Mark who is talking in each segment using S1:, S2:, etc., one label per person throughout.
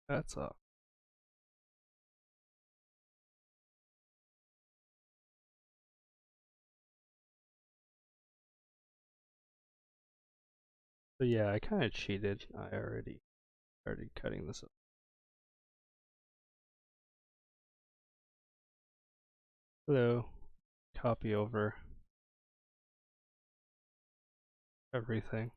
S1: That's up. So yeah, I kind of cheated. I already started cutting this up. Hello. Copy over everything.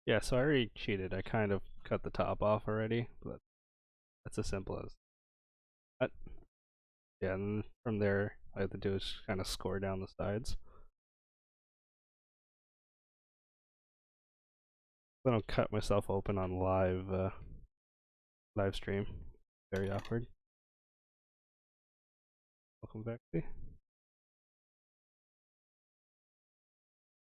S1: Yeah, so I already cheated. I kind of cut the top off already, but that's as simple as that. Yeah, and from there, all I have to do is kind of score down the sides. I don't cut myself open on live stream. Very awkward. Welcome back.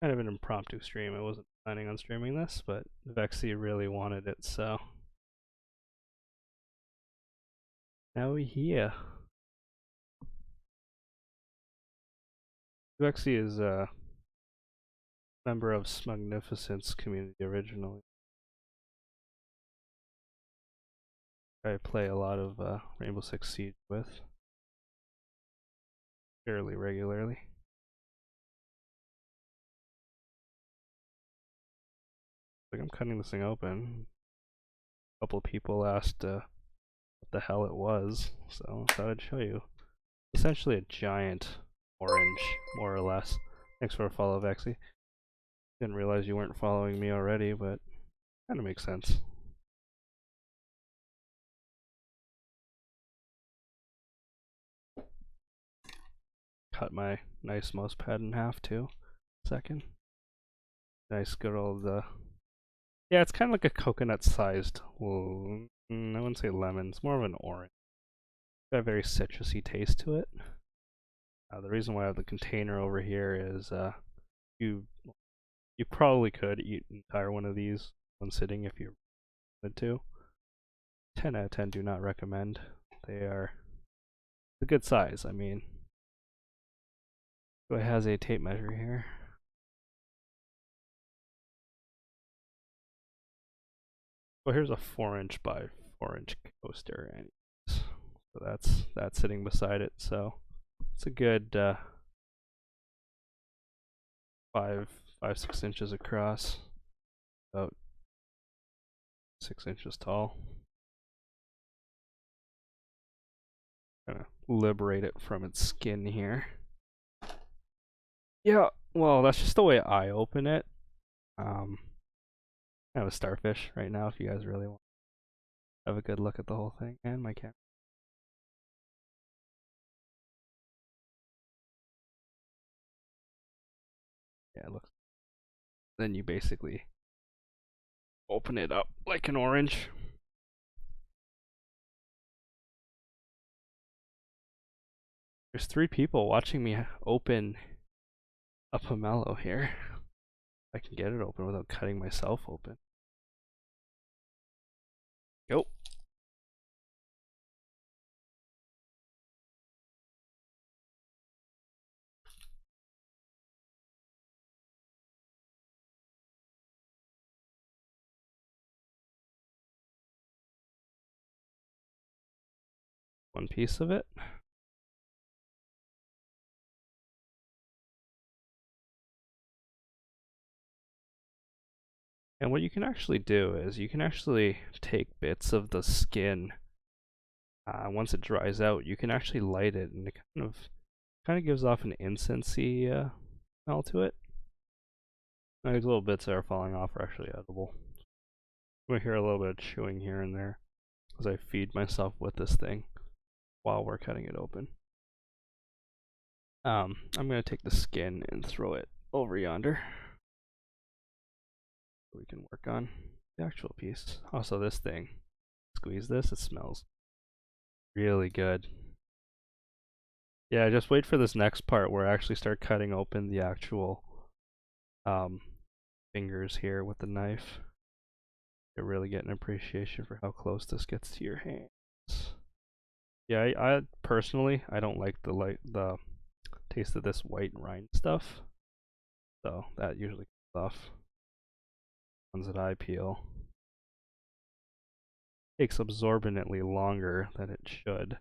S1: Kind of an impromptu stream. I wasn't planning on streaming this, but vexxi really wanted it, so now we're here. vexxi is a member of Smugnificence community originally. I play a lot of Rainbow Six Siege with fairly regularly. Like I'm cutting this thing open. A couple of people asked what the hell it was, so I thought I'd show you. Essentially a giant orange, more or less. Thanks for a follow, vexxi. Didn't realize you weren't following me already, but kind of makes sense. Cut my nice mouse pad in half too. Second. Nice good old yeah, it's kind of like a coconut sized, well, I wouldn't say lemon, it's more of an orange. It's got a very citrusy taste to it. The reason why I have the container over here is you you probably could eat an entire one of these one sitting if you wanted to. 10 out of 10 do not recommend. They are a good size. I mean, so it has a tape measure here. Well, here's a 4" by 4" coaster, and so that's sitting beside it. So it's a good 6 inches across, about 6 inches tall. Gonna liberate it from its skin here. Yeah, well, that's just the way I open it. I have a starfish right now if you guys really want to have a good look at the whole thing, and my camera. Yeah, it looks. Then you basically open it up like an orange. There's 3 people watching me open a pomelo here. I can get it open without cutting myself open. Go. One piece of it. And what you can actually do is you can actually take bits of the skin. Once it dries out, you can actually light it, and it kind of gives off an incensey smell to it. Now, these little bits that are falling off are actually edible. You might hear a little bit of chewing here and there as I feed myself with this thing while we're cutting it open. I'm gonna take the skin and throw it over yonder. We can work on the actual piece. Also, this thing, squeeze this, it smells really good. Yeah, just wait for this next part where I actually start cutting open the actual fingers here with the knife. You really get an appreciation for how close this gets to your hands. Yeah, I personally I don't like the taste of this white rind stuff. So that usually comes off. Ones that I peel. Takes absorbently longer than it should.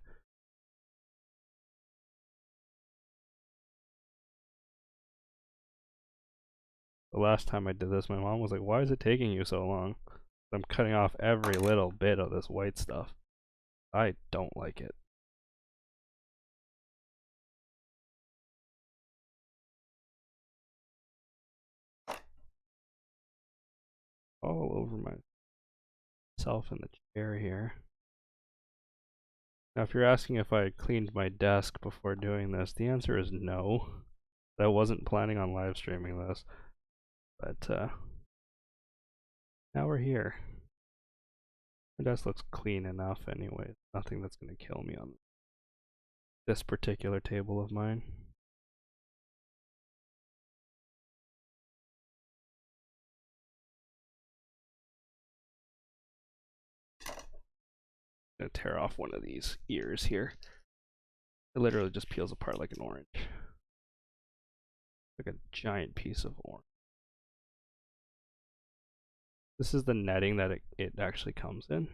S1: The last time I did this, my mom was like, "Why is it taking you so long?" I'm cutting off every little bit of this white stuff. I don't like it. All over myself in the chair here. Now, if you're asking if I cleaned my desk before doing this, the answer is no. I wasn't planning on live streaming this, but now we're here. My desk looks clean enough anyway. Nothing that's going to kill me on this particular table of mine. I'm going to tear off one of these ears here. It literally just peels apart like an orange. Like a giant piece of orange. This is the netting that it actually comes in.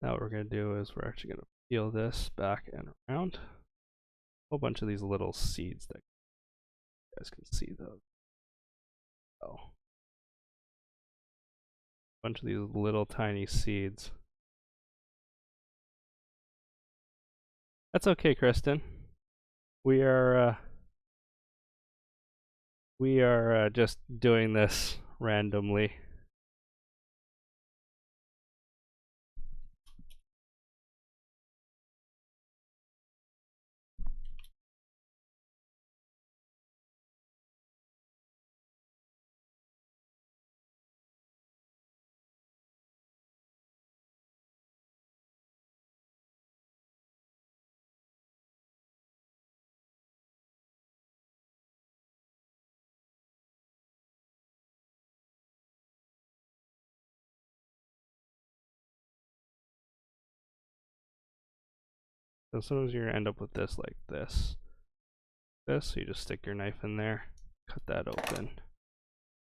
S1: Now what we're going to do is we're actually going to peel this back and around. A whole bunch of these little seeds that you guys can see those. Oh. A bunch of these little tiny seeds. That's okay, Kristen. We are just doing this randomly. So sometimes you're gonna end up with this like this. So you just stick your knife in there, cut that open,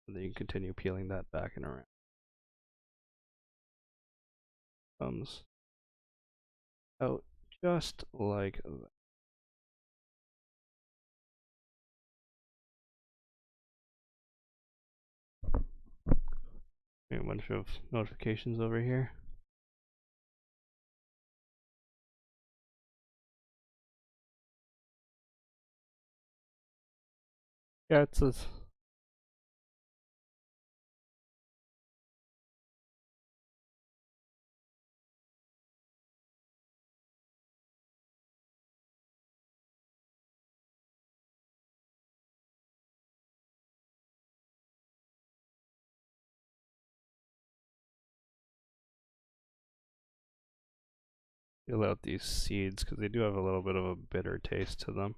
S1: and then you can continue peeling that back and around. Comes out just like that. A bunch of notifications over here. Yeah, it's a peel out these seeds because they do have a little bit of a bitter taste to them.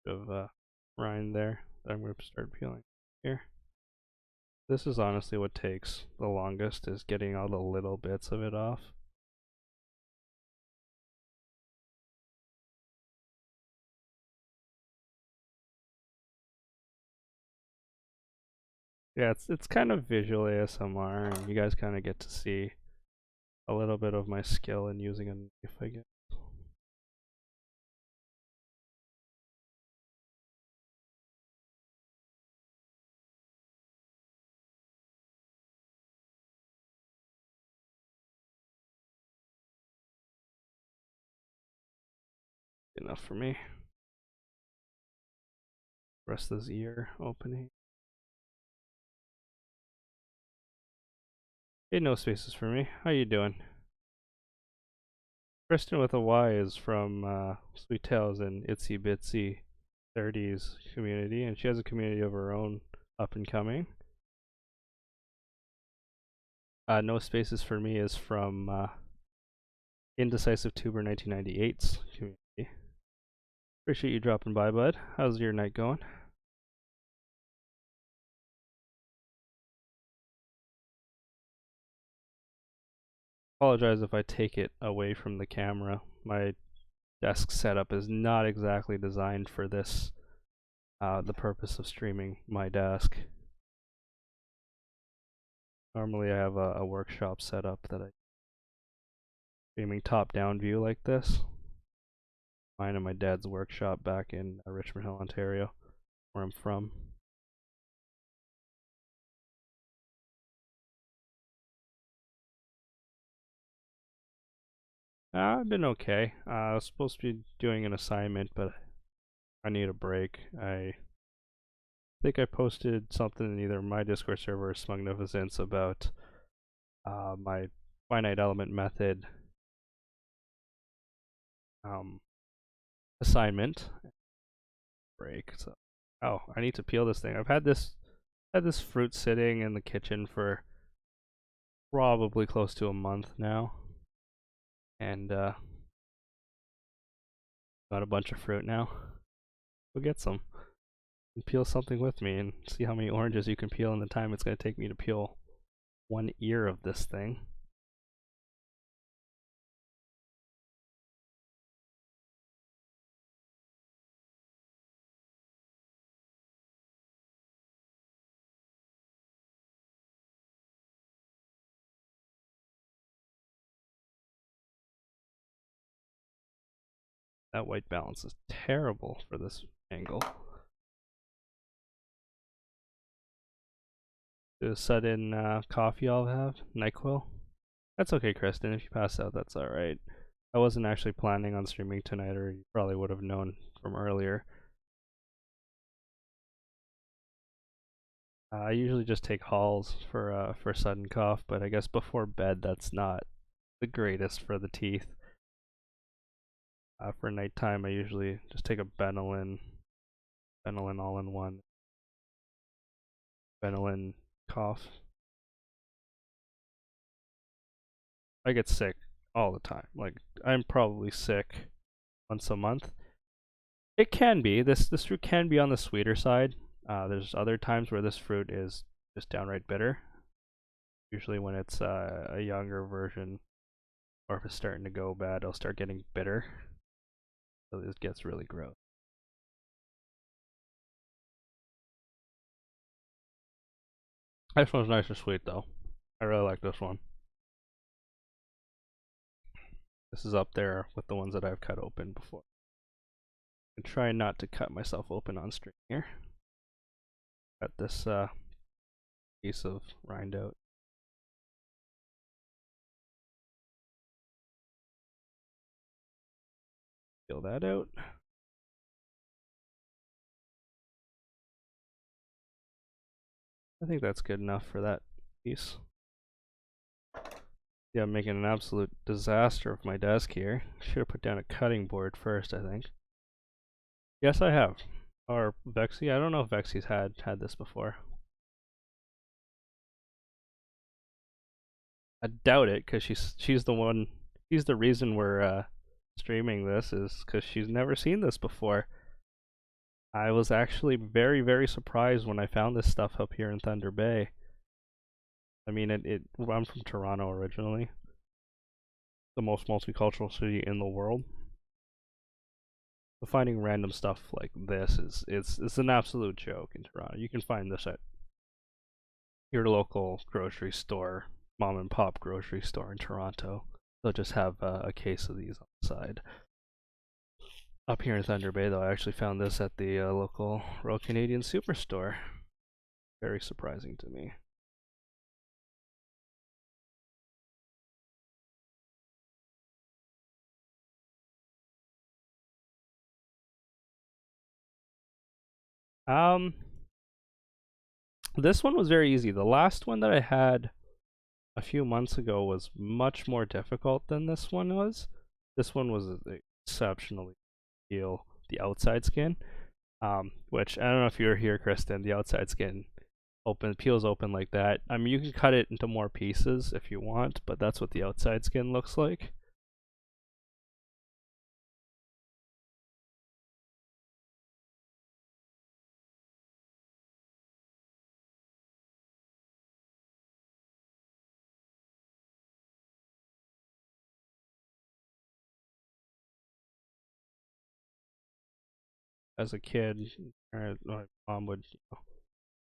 S1: Bit of rind there that I'm going to start peeling here. This is honestly what takes the longest, is getting all the little bits of it off. Yeah, it's kind of visual ASMR, and you guys kind of get to see a little bit of my skill in using a knife, I guess. Enough for me. Rest of this ear opening. Hey, no spaces for me. How you doing? Kristen with a Y is from Sweet Tales and Itsy Bitsy 30s community, and she has a community of her own up and coming. No spaces for me is from Indecisive Tuber 1998's community. Appreciate you dropping by, bud. How's your night going? Apologize if I take it away from the camera. My desk setup is not exactly designed for this, the purpose of streaming my desk. Normally I have a workshop setup that I streaming top-down view like this. Mine and my dad's workshop back in Richmond Hill, Ontario, where I'm from. I've been okay. I was supposed to be doing an assignment, but I need a break. I think I posted something in either my Discord server or Smugnificence about my finite element method um, assignment break. So, oh, I need to peel this thing. I've had this fruit sitting in the kitchen for probably close to a month now, and got a bunch of fruit now. Go get some and peel something with me and see how many oranges you can peel in the time it's going to take me to peel one ear of this thing. That white balance is terrible for this angle. The sudden coffee I'll have, NyQuil. That's okay, Kristen. If you pass out, that's alright. I wasn't actually planning on streaming tonight, or you probably would have known from earlier. I usually just take Halls for sudden cough, but I guess before bed that's not the greatest for the teeth. For nighttime, I usually just take a Benylin all-in-one, Benylin cough. I get sick all the time. Like, I'm probably sick once a month. It can be. This fruit can be on the sweeter side. There's other times where this fruit is just downright bitter. Usually when it's a younger version, or if it's starting to go bad, it'll start getting bitter. So it gets really gross. This one's nice and sweet though. I really like this one. This is up there with the ones that I've cut open before. I'm trying not to cut myself open on stream here. Got this piece of rind out. Peel that out. I think that's good enough for that piece. Yeah, I'm making an absolute disaster of my desk here. Should have put down a cutting board first, I think. Yes, I have. Or vexxi. I don't know if vexxi's had this before. I doubt it, because she's the one. She's the reason we're streaming this, is because she's never seen this before. I was actually very, very surprised when I found this stuff up here in Thunder Bay. I mean, I'm from Toronto originally, the most multicultural city in the world. So finding random stuff like this is an absolute joke in Toronto. You can find this at your local grocery store, mom and pop grocery store in Toronto. They'll just have a case of these on the side. Up here in Thunder Bay, though, I actually found this at the local Royal Canadian Superstore. Very surprising to me. This one was very easy. The last one that I had a few months ago was much more difficult than this one was. This one was exceptionally peel the outside skin, which I don't know if you were here, Kristen. The outside skin peels open like that. I mean, you can cut it into more pieces if you want, but that's what the outside skin looks like. As a kid, my mom would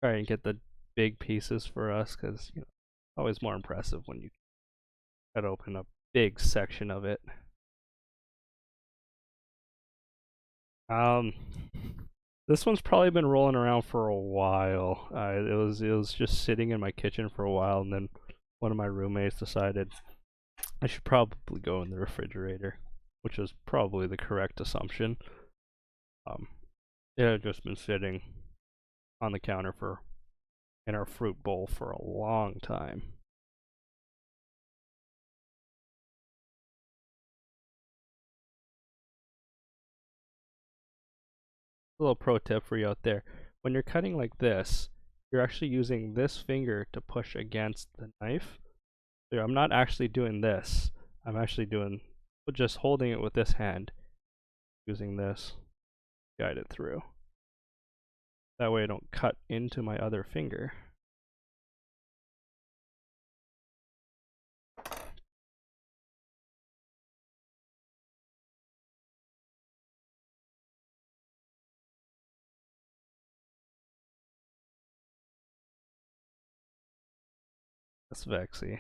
S1: try and get the big pieces for us because always more impressive when you cut open a big section of it. Um, this one's probably been rolling around for a while. It was just sitting in my kitchen for a while, and then one of my roommates decided I should probably go in the refrigerator, which was probably the correct assumption. Um, it had just been sitting on the counter in our fruit bowl for a long time. A little pro tip for you out there: when you're cutting like this, you're actually using this finger to push against the knife. So I'm not actually doing this. I'm actually just holding it with this hand, using this to guide it through. That way I don't cut into my other finger. That's vexxi.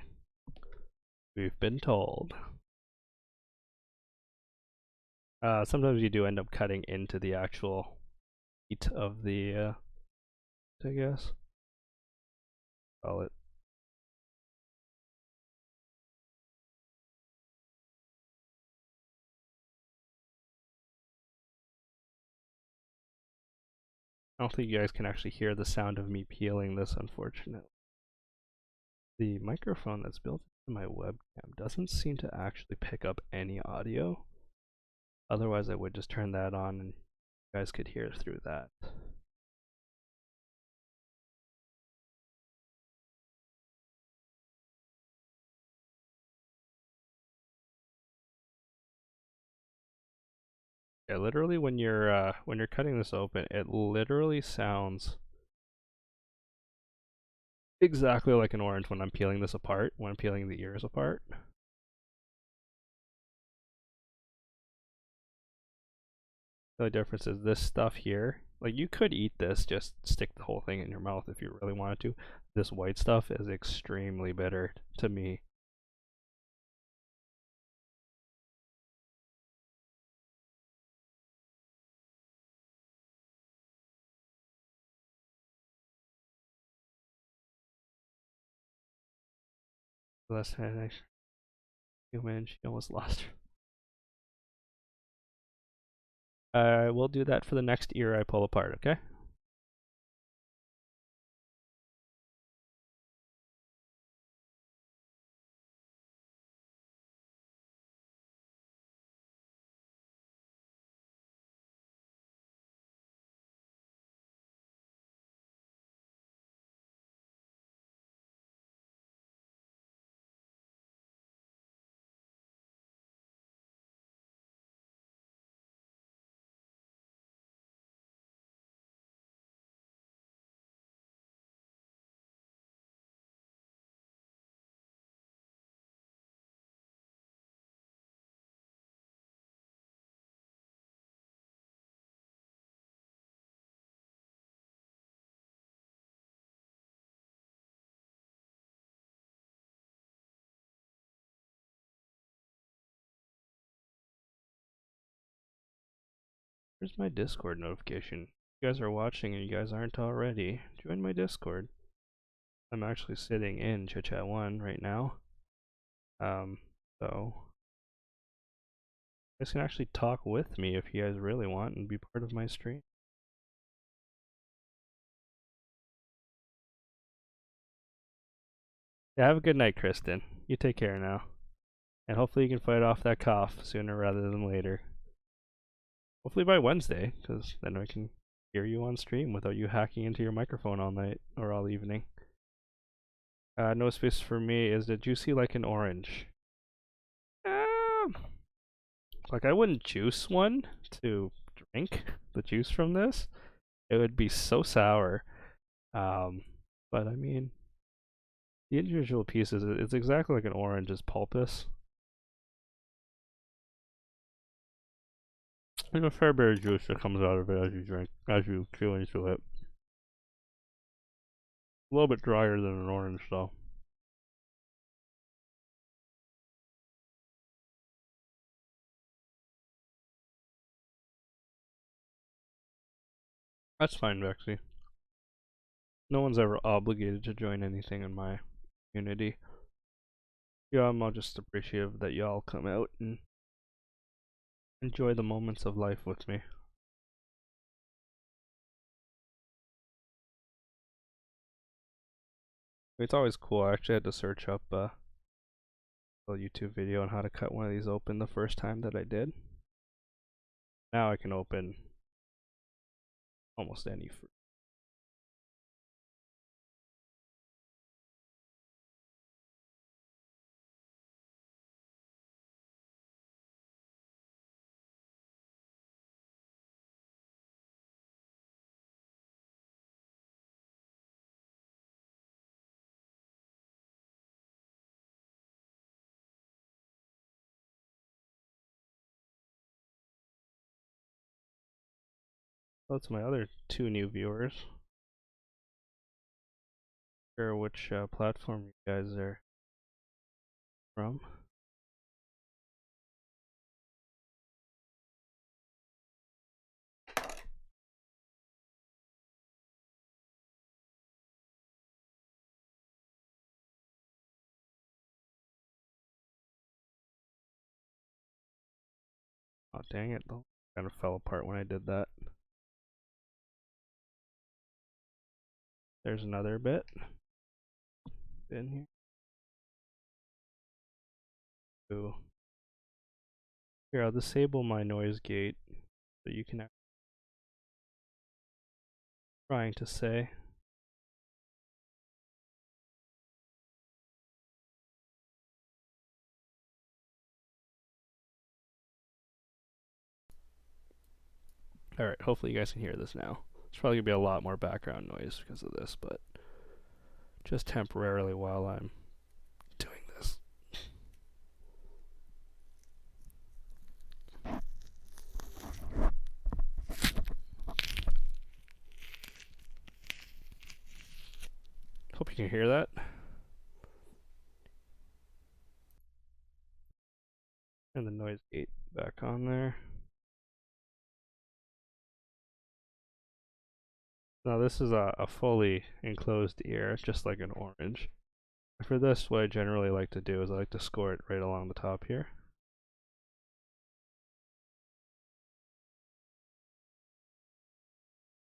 S1: We've been told. Sometimes you do end up cutting into the actual meat of the, I guess. Call it. I don't think you guys can actually hear the sound of me peeling this, unfortunately. The microphone that's built into my webcam doesn't seem to actually pick up any audio. Otherwise, I would just turn that on and you guys could hear through that. Yeah, literally when you're cutting this open, it literally sounds exactly like an orange when I'm peeling this apart, when I'm peeling the ears apart. The only difference is this stuff here. Like, you could eat this, just stick the whole thing in your mouth if you really wanted to. This white stuff is extremely bitter to me. Last time I human, she almost lost her. We'll do that for the next ear I pull apart, okay? Where's my Discord notification? If you guys are watching and you guys aren't already, join my Discord. I'm actually sitting in Chit Chat 1 right now. So you guys can actually talk with me if you guys really want and be part of my stream. Yeah, have a good night, Kristen. You take care now. And hopefully you can fight off that cough sooner rather than later. Hopefully by Wednesday, because then I can hear you on stream without you hacking into your microphone all night or all evening. No space for me is the juicy like an orange. Like I wouldn't juice one to drink the juice from this. It would be so sour. But I mean, the individual pieces, it's exactly like an orange, is pulpous. There's a fair bit of juice that comes out of it as you chew into it. A little bit drier than an orange, though. That's fine, vexxi. No one's ever obligated to join anything in my community. Yeah, I'm all just appreciative that y'all come out and enjoy the moments of life with me. It's always cool. I actually had to search up a YouTube video on how to cut one of these open the first time that I did. Now I can open almost any fruit. That's my other two new viewers. Not sure which platform you guys are from. Oh dang it, though. Kind of fell apart when I did that. There's another bit in here. Ooh. Here, I'll disable my noise gate so you can trying to say. Alright, hopefully you guys can hear this now. There's probably gonna be a lot more background noise because of this, but just temporarily while I'm doing this. Hope you can hear that. And the noise gate back on there. Now this is a fully enclosed ear, just like an orange. For this, what I generally like to do is I like to score it right along the top here.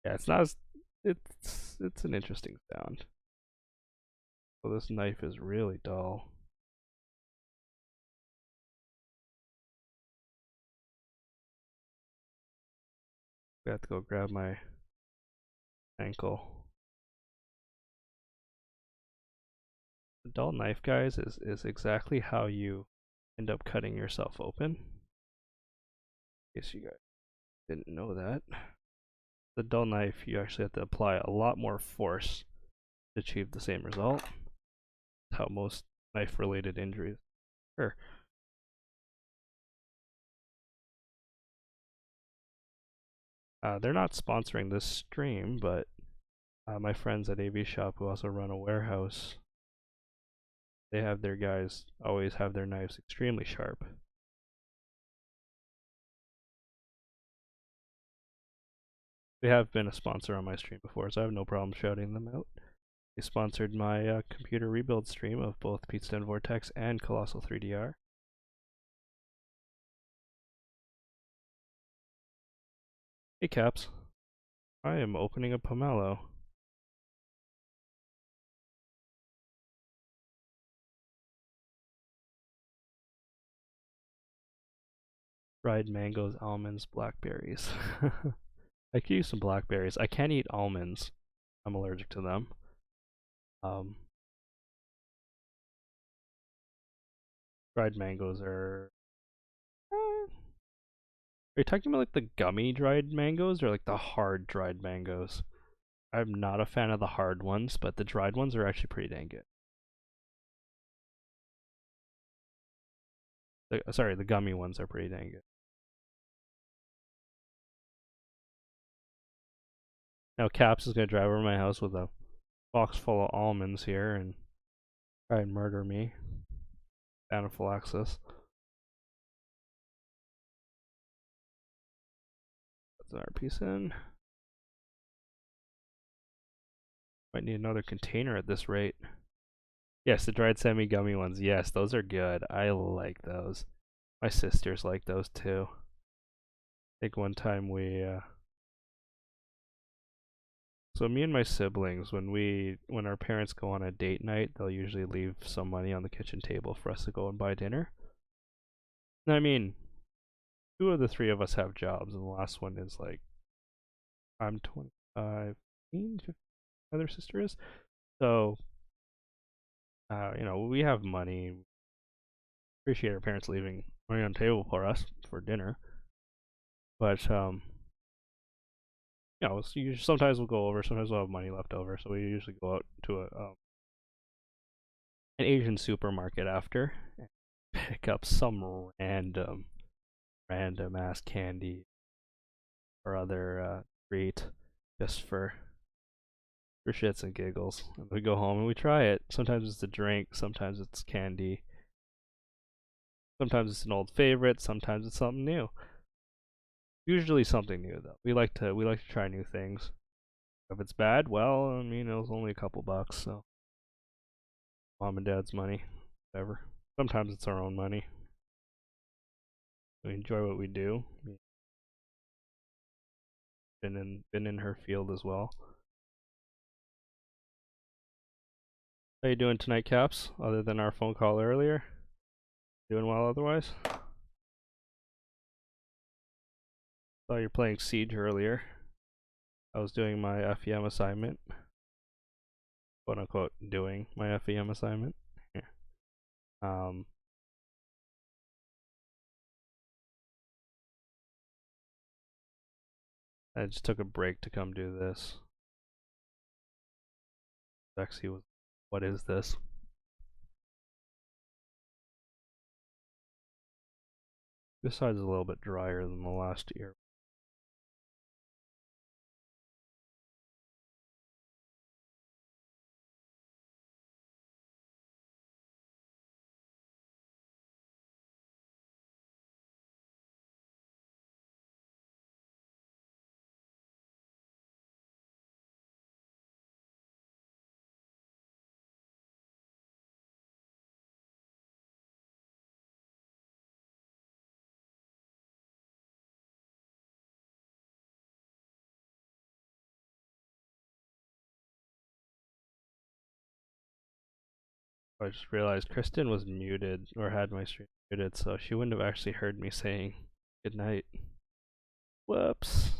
S1: Yeah, it's not as, it's an interesting sound. So this knife is really dull. I have to go grab my ankle. The dull knife, guys, is exactly how you end up cutting yourself open. In case you guys didn't know that. The dull knife, you actually have to apply a lot more force to achieve the same result. That's how most knife-related injuries occur. They're not sponsoring this stream, but my friends at AV Shop, who also run a warehouse, they have their guys always have their knives extremely sharp. They have been a sponsor on my stream before, so I have no problem shouting them out. They sponsored my computer rebuild stream of both Pizza and Vortex and Colossal 3DR. Hey Caps, I am opening a Pomelo. Dried mangoes, almonds, blackberries. I could use some blackberries. I can't eat almonds. I'm allergic to them. Um, Dried mangoes are. Are you talking about like the gummy dried mangoes or like the hard dried mangoes? I'm not a fan of the hard ones, but the dried ones are actually pretty dang good. Sorry, the gummy ones are pretty dang good. Now Caps is gonna drive over my house with a box full of almonds here and try and murder me. Anaphylaxis. That's another piece in. Might need another container at this rate. Yes, the dried semi gummy ones. Yes, those are good. I like those. My sisters like those too. I think one time so me and my siblings, when our parents go on a date night, they'll usually leave some money on the kitchen table for us to go and buy dinner. I mean, two of the three of us have jobs, and the last one is like, I'm 25, 15, other sister is. So, we have money. Appreciate our parents leaving money on the table for us for dinner. But, sometimes we'll go over, sometimes we'll have money left over. So we usually go out to an Asian supermarket after and pick up some random ass candy or other treat just for shits and giggles. And we go home and we try it. Sometimes it's a drink, sometimes it's candy, sometimes it's an old favorite, sometimes it's something new. Usually something new though. We like to try new things. If it's bad, well, I mean it was only a couple bucks, so mom and dad's money, whatever. Sometimes it's our own money. We enjoy what we do. Been in her field as well. How you doing tonight, Caps? Other than our phone call earlier, doing well otherwise. Saw you're playing Siege earlier. I was doing my FEM assignment, quote unquote, doing my FEM assignment. Yeah. I just took a break to come do this. Vexxi was, what is this? This side's a little bit drier than the last year. I just realized Kristen was muted, or had my stream muted, so she wouldn't have actually heard me saying good night. Whoops.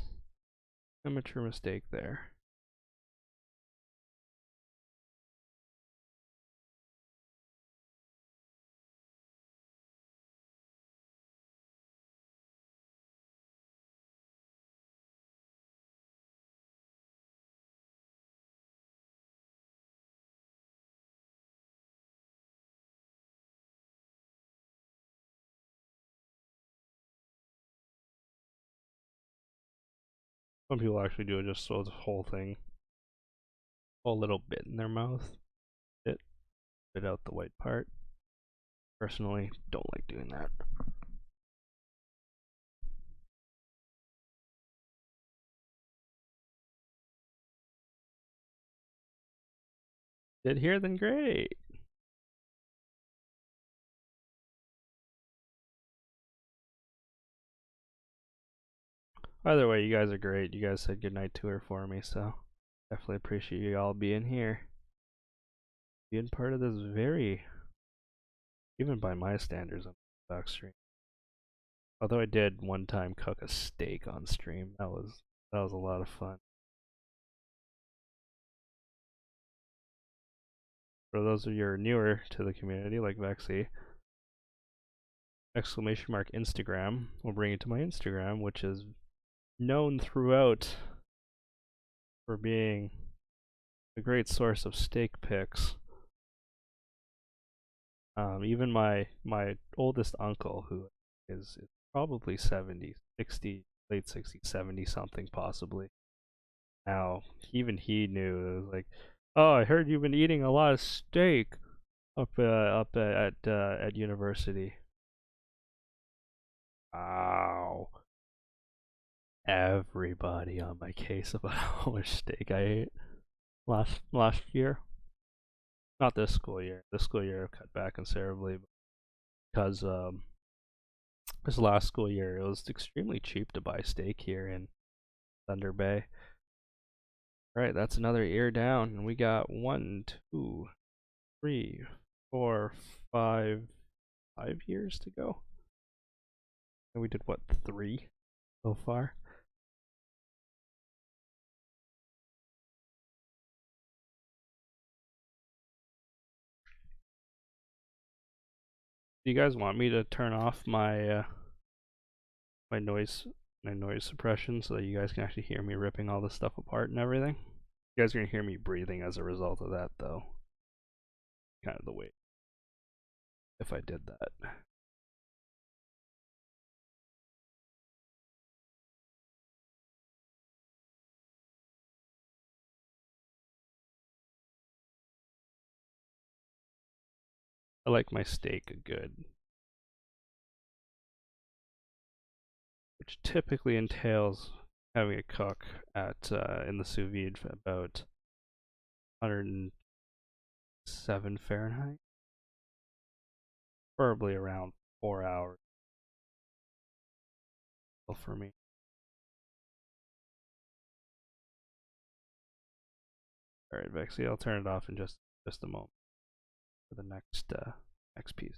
S1: Amateur mistake there. Some people actually do it just so the whole thing, whole little bit in their mouth. Spit out the white part. Personally, don't like doing that. Did here? Then great. Either way, you guys are great. You guys said goodnight to her for me, so definitely appreciate you all being here. Being part of this very, even by my standards, on the back stream. Although I did one time cook a steak on stream. That was a lot of fun. For those of you who are newer to the community, like vexxi, !Instagram will bring you to my Instagram, which is known throughout for being a great source of steak pics. Even my oldest uncle, who is probably 70, 60, late 60s, 70 something possibly. Now, even he knew. It was like, oh, I heard you've been eating a lot of steak up at university. Wow. Everybody on my case about how much steak I ate last year. Not this school year. This school year I've cut back considerably because this last school year it was extremely cheap to buy steak here in Thunder Bay. Right, that's another ear down, and we got 1, 2, 3, 4, 5 years to go. And we did what, 3 so far? Do you guys want me to turn off my my noise suppression so that you guys can actually hear me ripping all this stuff apart and everything? You guys are gonna hear me breathing as a result of that, though. Kind of the way if I did that. I like my steak good, which typically entails having it cook at in the sous vide for about 107 Fahrenheit, probably around 4 hours for me. All right, vexxi, I'll turn it off in just a moment for the next piece.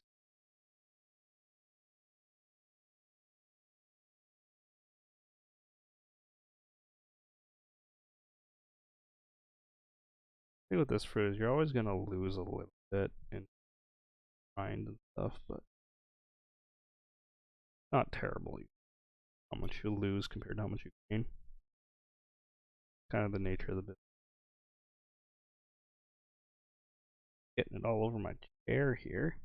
S1: The thing with this fruit is you're always gonna lose a little bit in rind and stuff, but not terribly. How much you lose compared to how much you gain. Kind of the nature of the business. Getting it all over my chair here.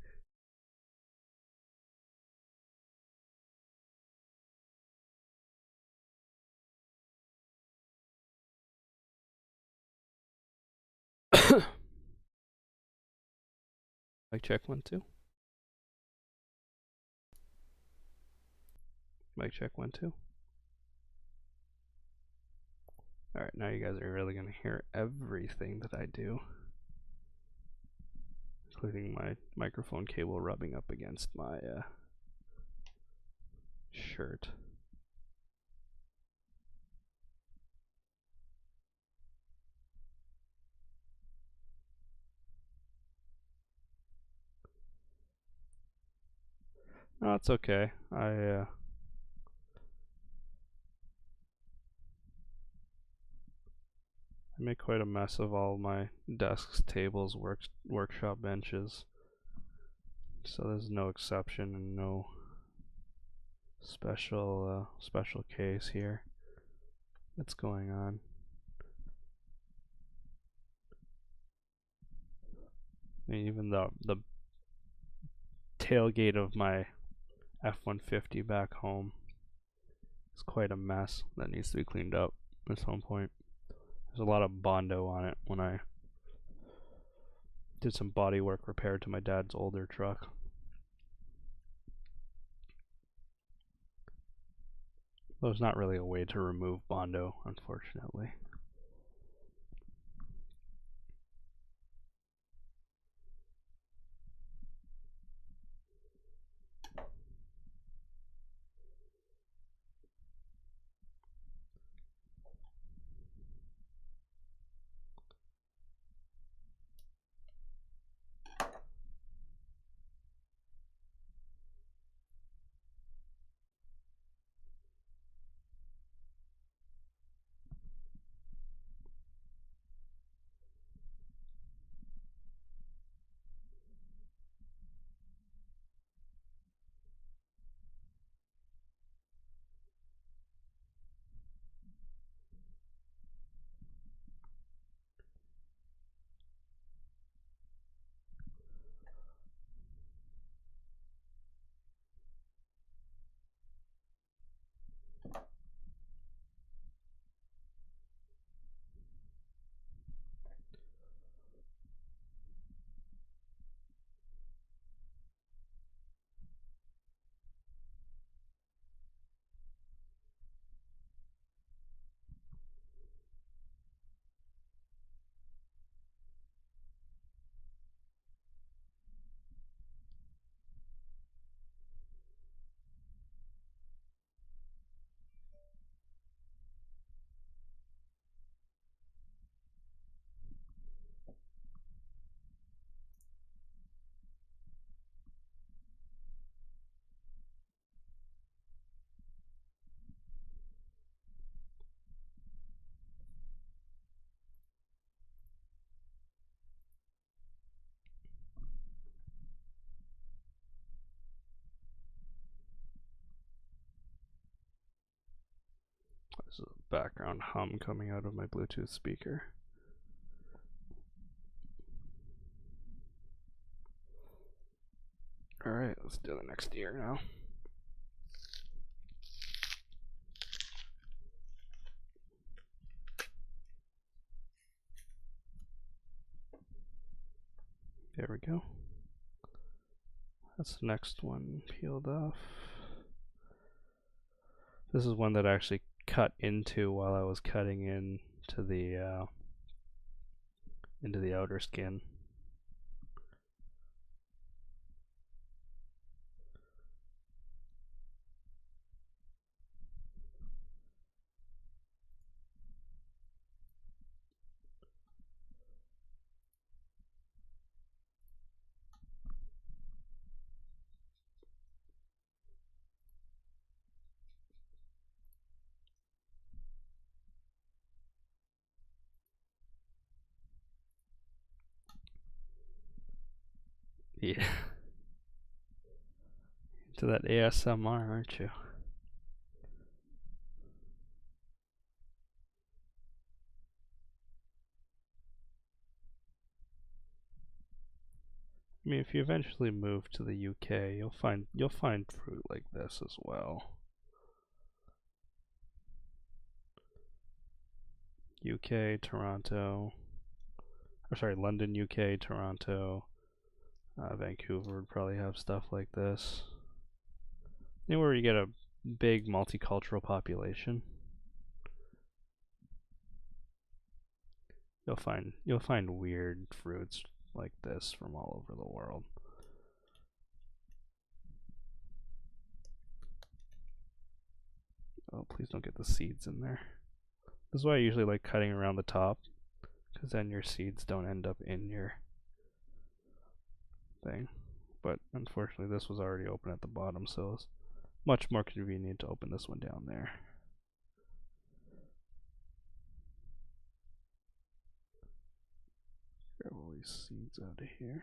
S1: Mic check 1 2. Mic check 1 2. Alright, now you guys are really gonna hear everything that I do, including my microphone cable rubbing up against my shirt. No, it's okay. I make quite a mess of all my desks, tables, workshop benches. So there's no exception and no special case here that's going on. I mean, even the tailgate of my F-150 back home is quite a mess that needs to be cleaned up at some point. There's a lot of Bondo on it when I did some bodywork repair to my dad's older truck. There's not really a way to remove Bondo, unfortunately. There's a background hum coming out of my Bluetooth speaker. Alright, let's do the next ear now. There we go. That's the next one peeled off. This is one that I actually cut into while I was cutting into the outer skin. Yeah. Into that ASMR, aren't you? I mean, if you eventually move to the UK, you'll find fruit like this as well. UK, Toronto, or sorry, London, UK, Toronto, Vancouver would probably have stuff like this. Anywhere you get a big multicultural population, you'll find weird fruits like this from all over the world. Oh, please don't get the seeds in there. This is why I usually like cutting around the top, because then your seeds don't end up in your thing. But unfortunately this was already open at the bottom, so it's much more convenient to open this one down there. Grab all these seeds out of here.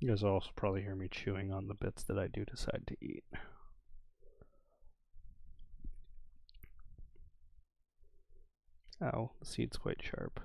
S1: You guys will also probably hear me chewing on the bits that I do decide to eat. Ow, the seed's quite sharp.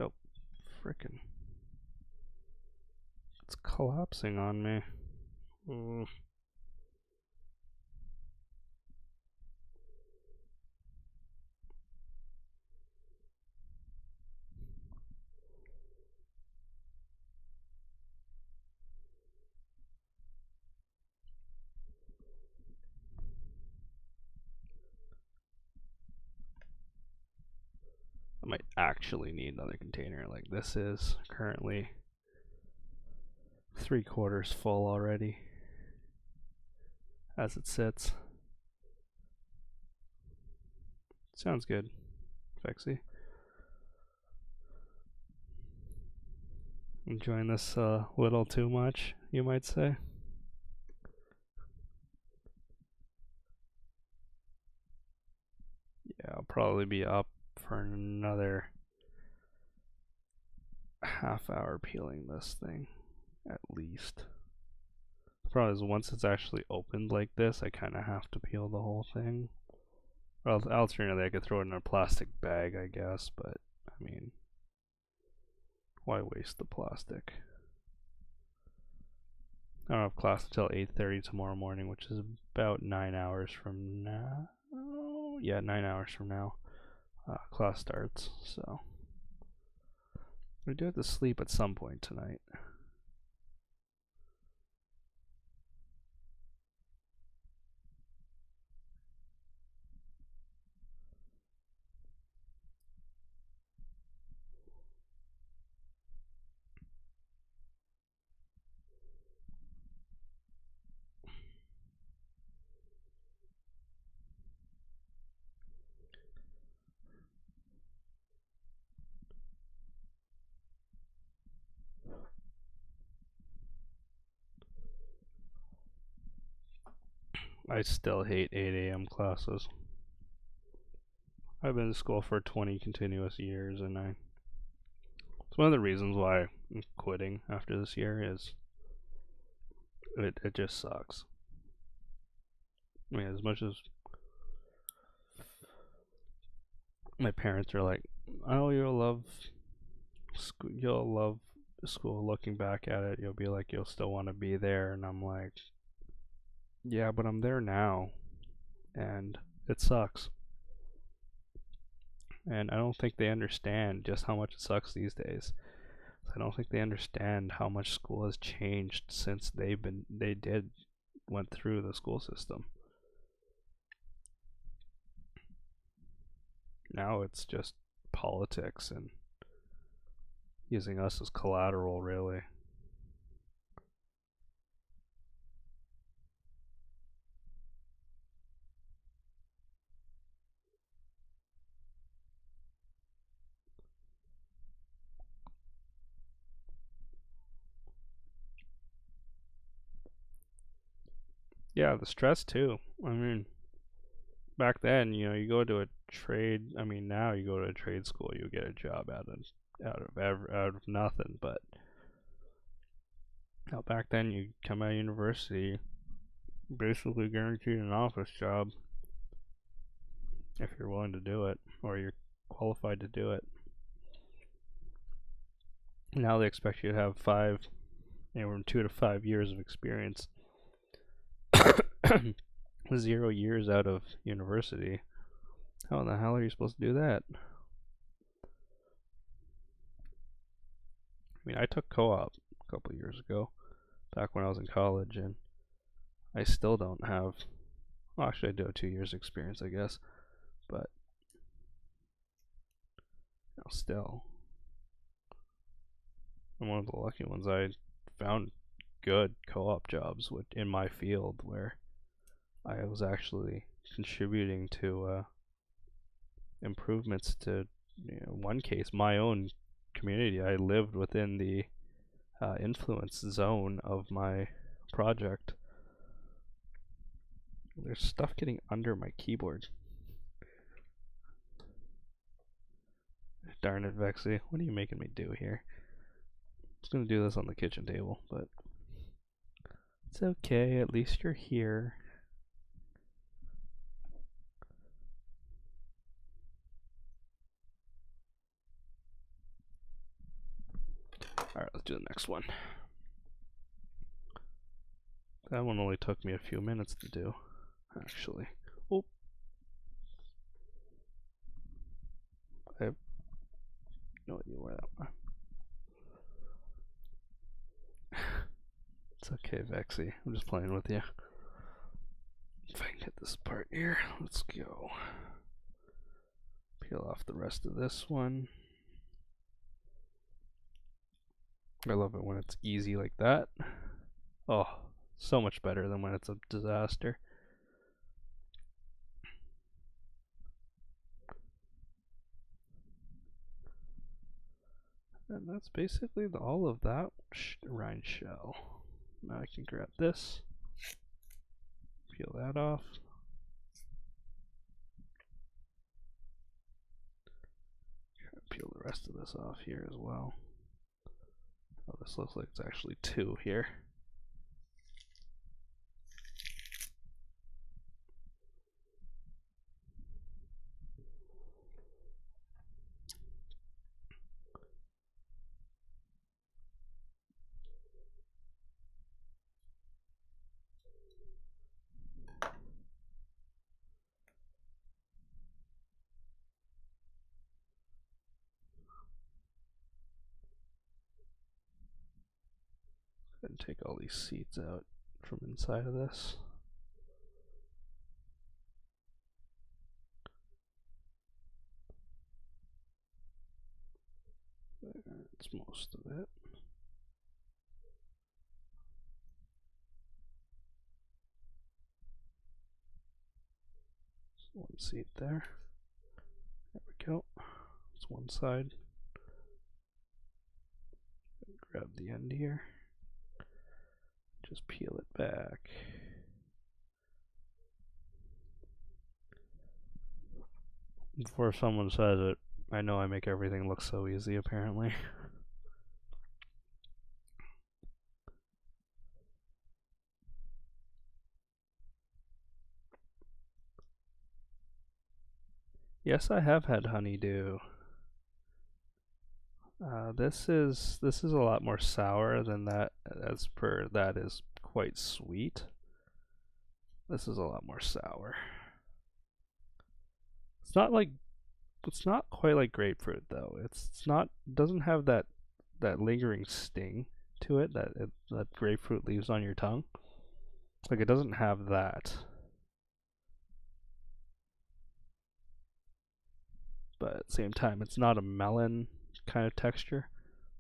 S1: Oh, frickin'. It's collapsing on me. I might actually need another container, like this is currently 3/4 full already as it sits. Sounds good, Vexxi. Enjoying this a little too much, you might say. Yeah, I'll probably be up for another half hour peeling this thing, at least. Problem is, once it's actually opened like this, I kind of have to peel the whole thing. Well, alternatively, I could throw it in a plastic bag, I guess, but I mean, why waste the plastic? I don't have class until 8:30 tomorrow morning, which is about 9 hours from now. Yeah, 9 hours from now. Class starts, so we do have to sleep at some point tonight. I still hate 8 a.m. classes. I've been in school for 20 continuous years, and it's one of the reasons why I'm quitting after this year is it just sucks. I mean, as much as my parents are like, "Oh, you'll love school. Looking back at it, you'll be like, you'll still want to be there," and I'm like, "Yeah, but I'm there now, and it sucks." And I don't think they understand just how much it sucks these days. I don't think they understand how much school has changed since went through the school system. Now it's just politics and using us as collateral, really. Yeah, the stress too. I mean, back then, you go to a trade. I mean, now you go to a trade school, you get a job out of nothing. But back then, you come out of university, basically guaranteed an office job if you're willing to do it or you're qualified to do it. Now they expect you to have from 2 to 5 years of experience. 0 years out of university. How in the hell are you supposed to do that? I mean, I took co-op a couple years ago, back when I was in college, and I still don't have. Well, actually, I do have 2 years experience, I guess, but still, I'm one of the lucky ones. I found good co-op jobs in my field where I was actually contributing to improvements to, one case, my own community. I lived within the influence zone of my project. There's stuff getting under my keyboard. Darn it, vexxi. What are you making me do here? I was going to do this on the kitchen table, but it's okay. At least you're here. Alright, let's do the next one. That one only took me a few minutes to do, actually. Oh. I have no idea where that went. It's okay, vexxi. I'm just playing with you. If I can get this part here, let's go. Peel off the rest of this one. I love it when it's easy like that. Oh, so much better than when it's a disaster. And that's basically all of that rind shell. Now I can grab this, peel that off. Peel the rest of this off here as well. Oh, this looks like it's actually two here. take all these seeds out from inside of this. That's most of it. One seed there. There we go. That's one side. Grab the end here. Just peel it back. Before someone says it, I know I make everything look so easy apparently. Yes, I have had honeydew. This is a lot more sour than that, as per that is quite sweet. This is a lot more sour. It's not quite like grapefruit though. It's not, doesn't have that lingering sting to it that grapefruit leaves on your tongue. Like, it doesn't have that. But at the same time, it's not a melon kind of texture.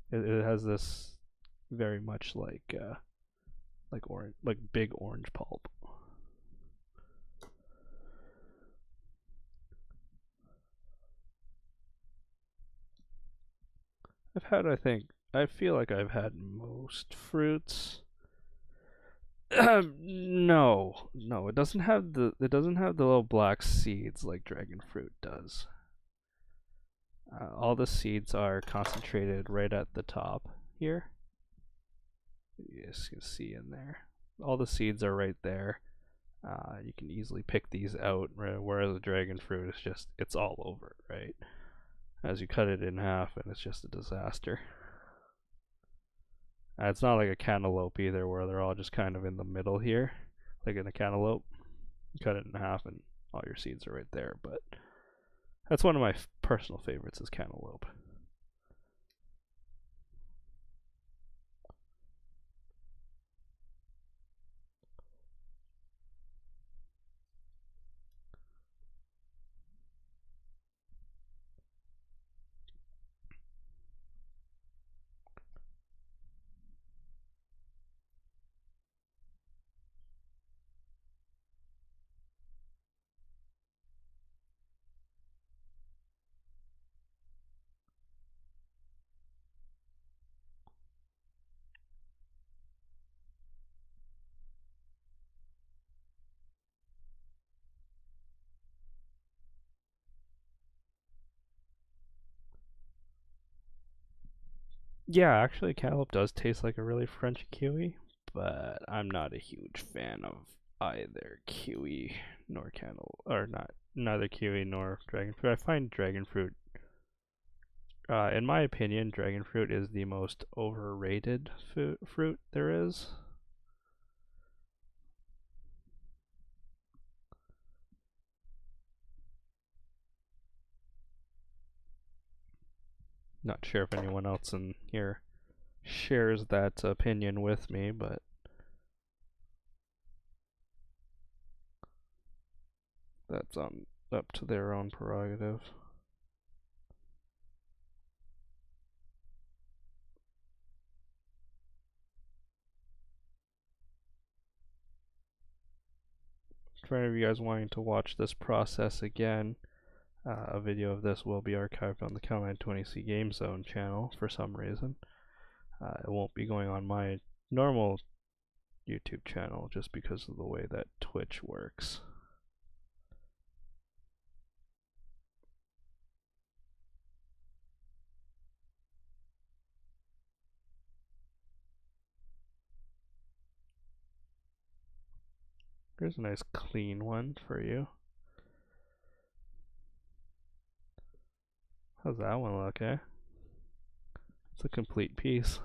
S1: It has this very much like orange, like big orange pulp. I feel like I've had most fruits. No, it doesn't have the little black seeds like dragon fruit does. All the seeds are concentrated right at the top here. You guys can see in there. All the seeds are right there. You can easily pick these out, whereas the dragon fruit is just, it's all over, right? As you cut it in half, and it's just a disaster. It's not like a cantaloupe either, where they're all just kind of in the middle here. Like in a cantaloupe, you cut it in half and all your seeds are right there, but that's one of my personal favorites is cantaloupe. Yeah, actually cantaloupe does taste like a really French kiwi, but I'm not a huge fan of either kiwi nor cantaloupe, or neither kiwi nor dragon fruit. I find dragon fruit, in my opinion, dragon fruit is the most overrated fruit there is. Not sure if anyone else in here shares that opinion with me, but that's up to their own prerogative. For any of you guys wanting to watch this process again, a video of this will be archived on the Cal920C Game Zone channel for some reason. It won't be going on my normal YouTube channel just because of the way that Twitch works. Here's a nice clean one for you. How's that one look, eh? It's a complete piece.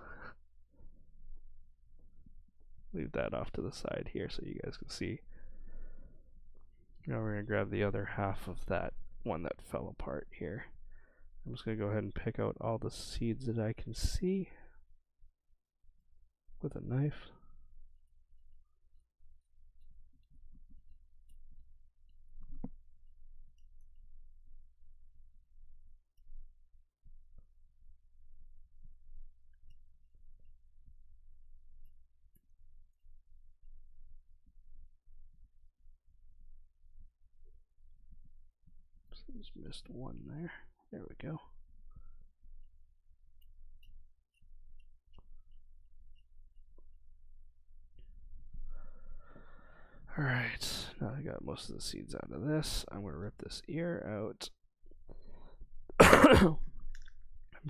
S1: Leave that off to the side here so you guys can see. Now we're going to grab the other half of that one that fell apart here. I'm just going to go ahead and pick out all the seeds that I can see. with a knife. Just missed one there. There we go. Alright, now I got most of the seeds out of this. I'm going to rip this ear out. I'm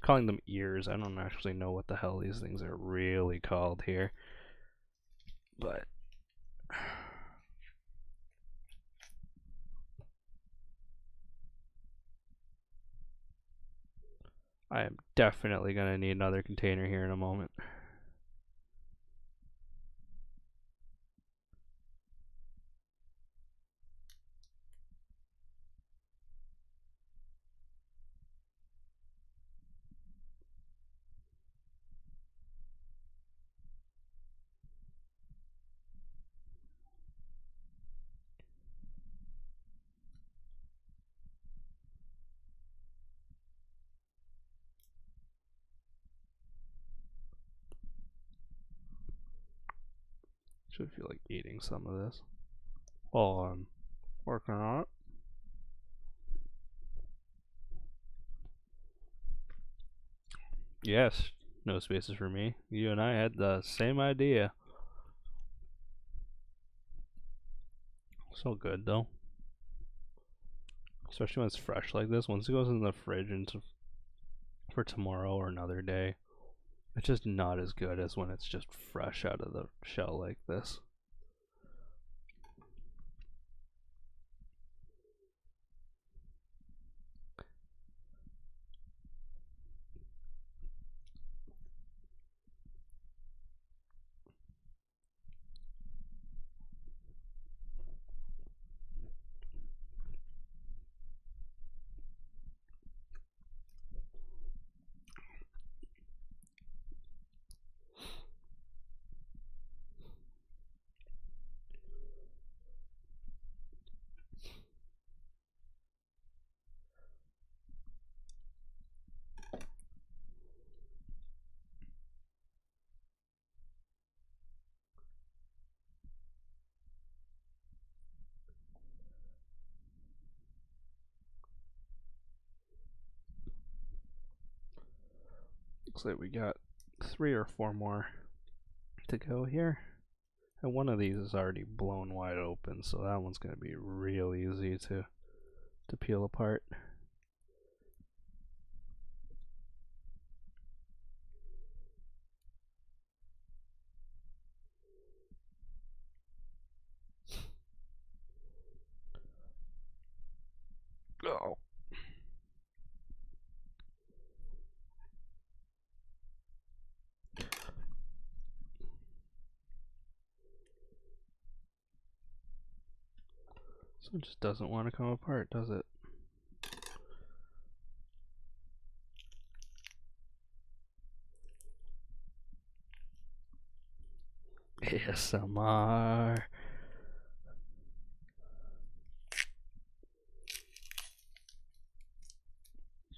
S1: calling them ears. I don't actually know what the hell these things are really called here. But I am definitely going to need another container here in a moment. Should feel like eating some of this while I'm working on it. Yes, no spaces for me. You and I had the same idea. So good though. Especially when it's fresh like this. Once it goes in the fridge into for tomorrow or another day, it's just not as good as when it's just fresh out of the shell like this. Looks like we got 3 or 4 more to go here. And one of these is already blown wide open, so that one's going to be real easy to peel apart. Oh. So it just doesn't want to come apart, does it? ASMR.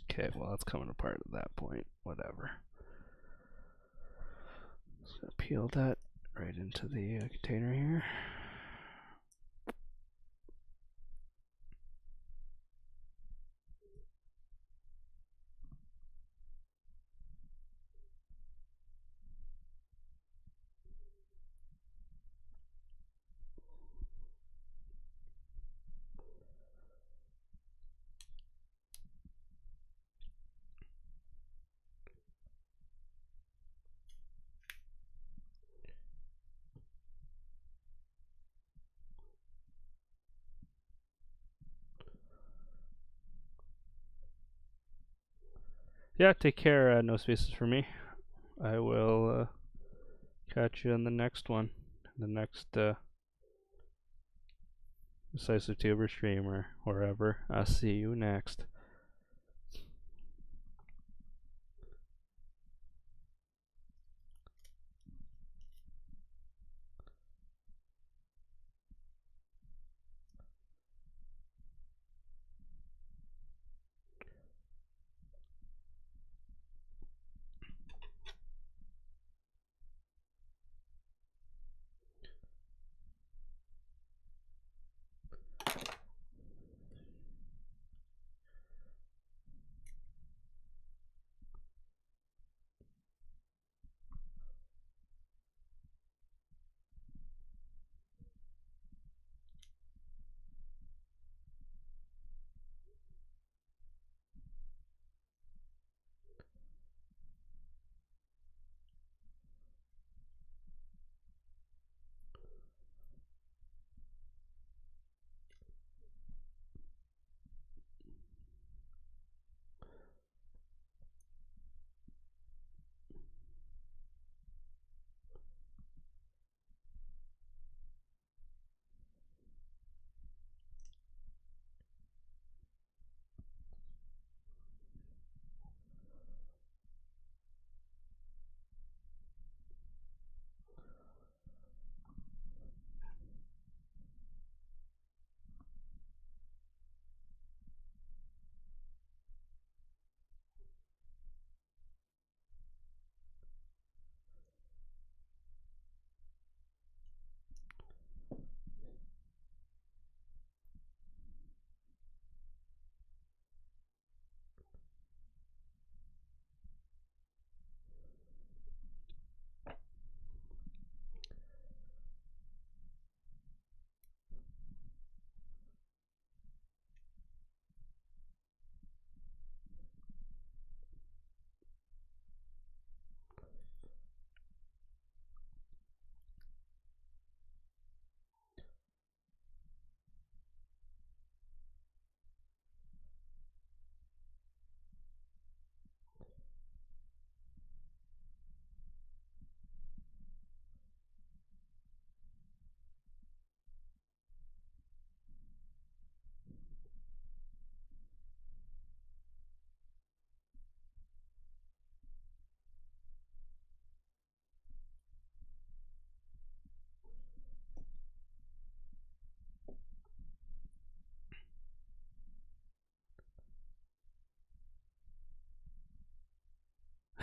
S1: Okay, well it's coming apart at that point. Whatever. Just gonna peel that right into the container here. Yeah, take care. No spaces for me. I will catch you in the next one. The next Decisive Tuber stream or wherever. I'll see you next.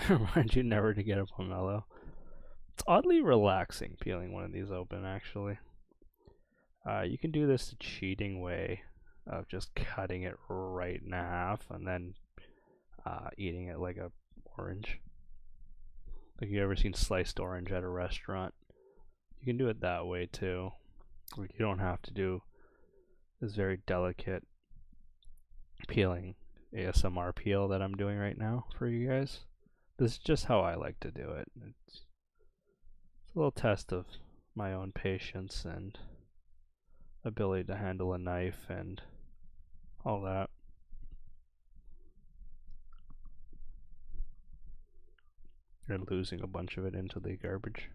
S1: Remind you never to get a pomelo. It's oddly relaxing peeling one of these open, actually. You can do this the cheating way of just cutting it right in half and then eating it like a orange. Like, you ever seen sliced orange at a restaurant? You can do it that way too. Like, you don't have to do this very delicate peeling ASMR peel that I'm doing right now for you guys. This is just how I like to do it. It's a little test of my own patience and ability to handle a knife and all that. And losing a bunch of it into the garbage.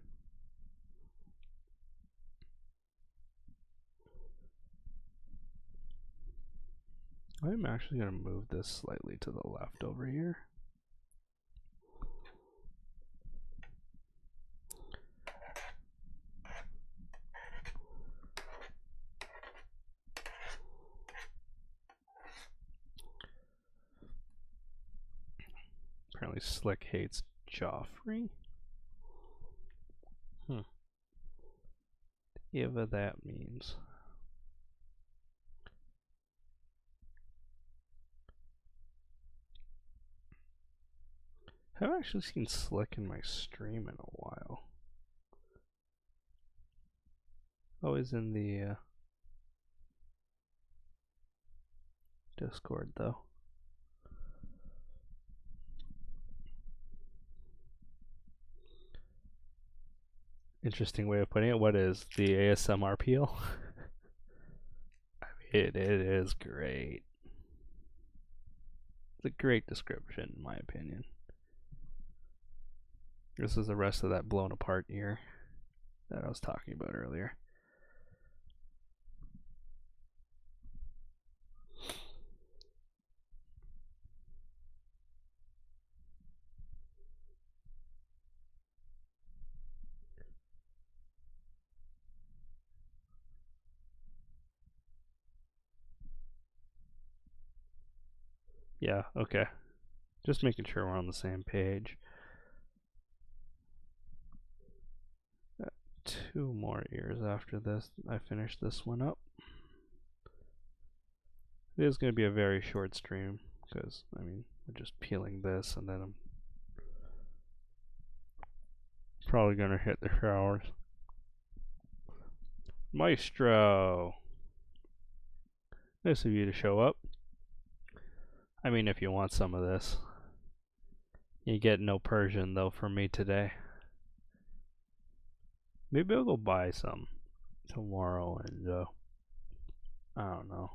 S1: I'm actually going to move this slightly to the left over here. Apparently Slick hates Joffrey. Whatever that means. I haven't actually seen Slick in my stream in a while. Always in the Discord though. Interesting way of putting it. What is the ASMR peel? I mean, it is great. It's a great description, in my opinion. This is the rest of that blown apart ear that I was talking about earlier. Yeah, okay. Just making sure we're on the same page. Got 2 more ears after this. I finish this one up. It is going to be a very short stream because, I mean, we're just peeling this and then I'm probably going to hit the showers. Maestro! Nice of you to show up. I mean, if you want some of this. You get no Persian, though, from me today. Maybe I'll go buy some tomorrow and, I don't know.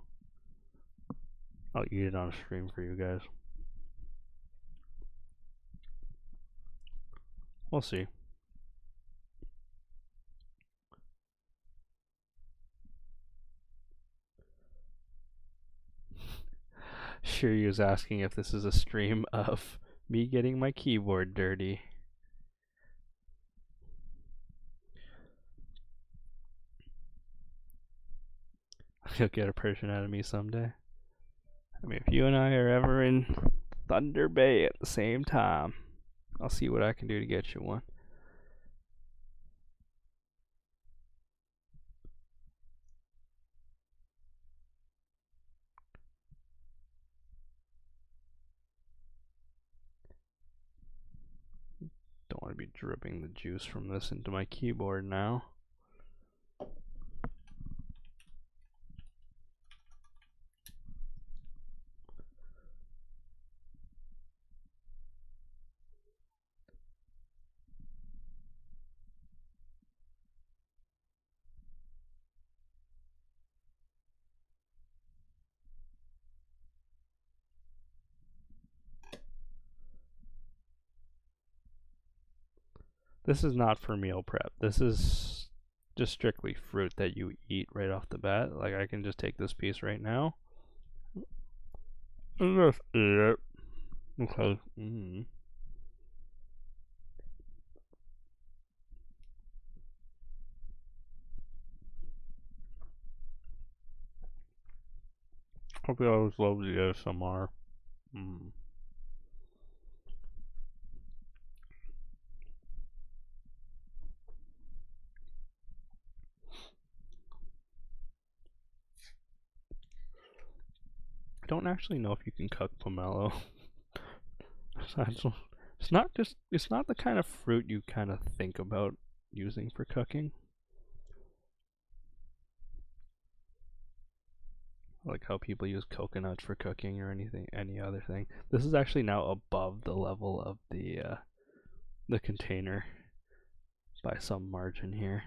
S1: I'll eat it on stream for you guys. We'll see. Shiryu is asking if this is a stream of me getting my keyboard dirty. You'll get a Persian out of me someday. I mean, if you and I are ever in Thunder Bay at the same time, I'll see what I can do to get you one. Don't want to be dripping the juice from this into my keyboard now. This is not for meal prep. This is just strictly fruit that you eat right off the bat. Like, I can just take this piece right now and just eat it. Okay. Hope you always love the ASMR. I don't actually know if you can cook pomelo. It's not just, it's not the kind of fruit you kind of think about using for cooking. Like how people use coconuts for cooking or anything, any other thing. This is actually now above the level of the container by some margin here.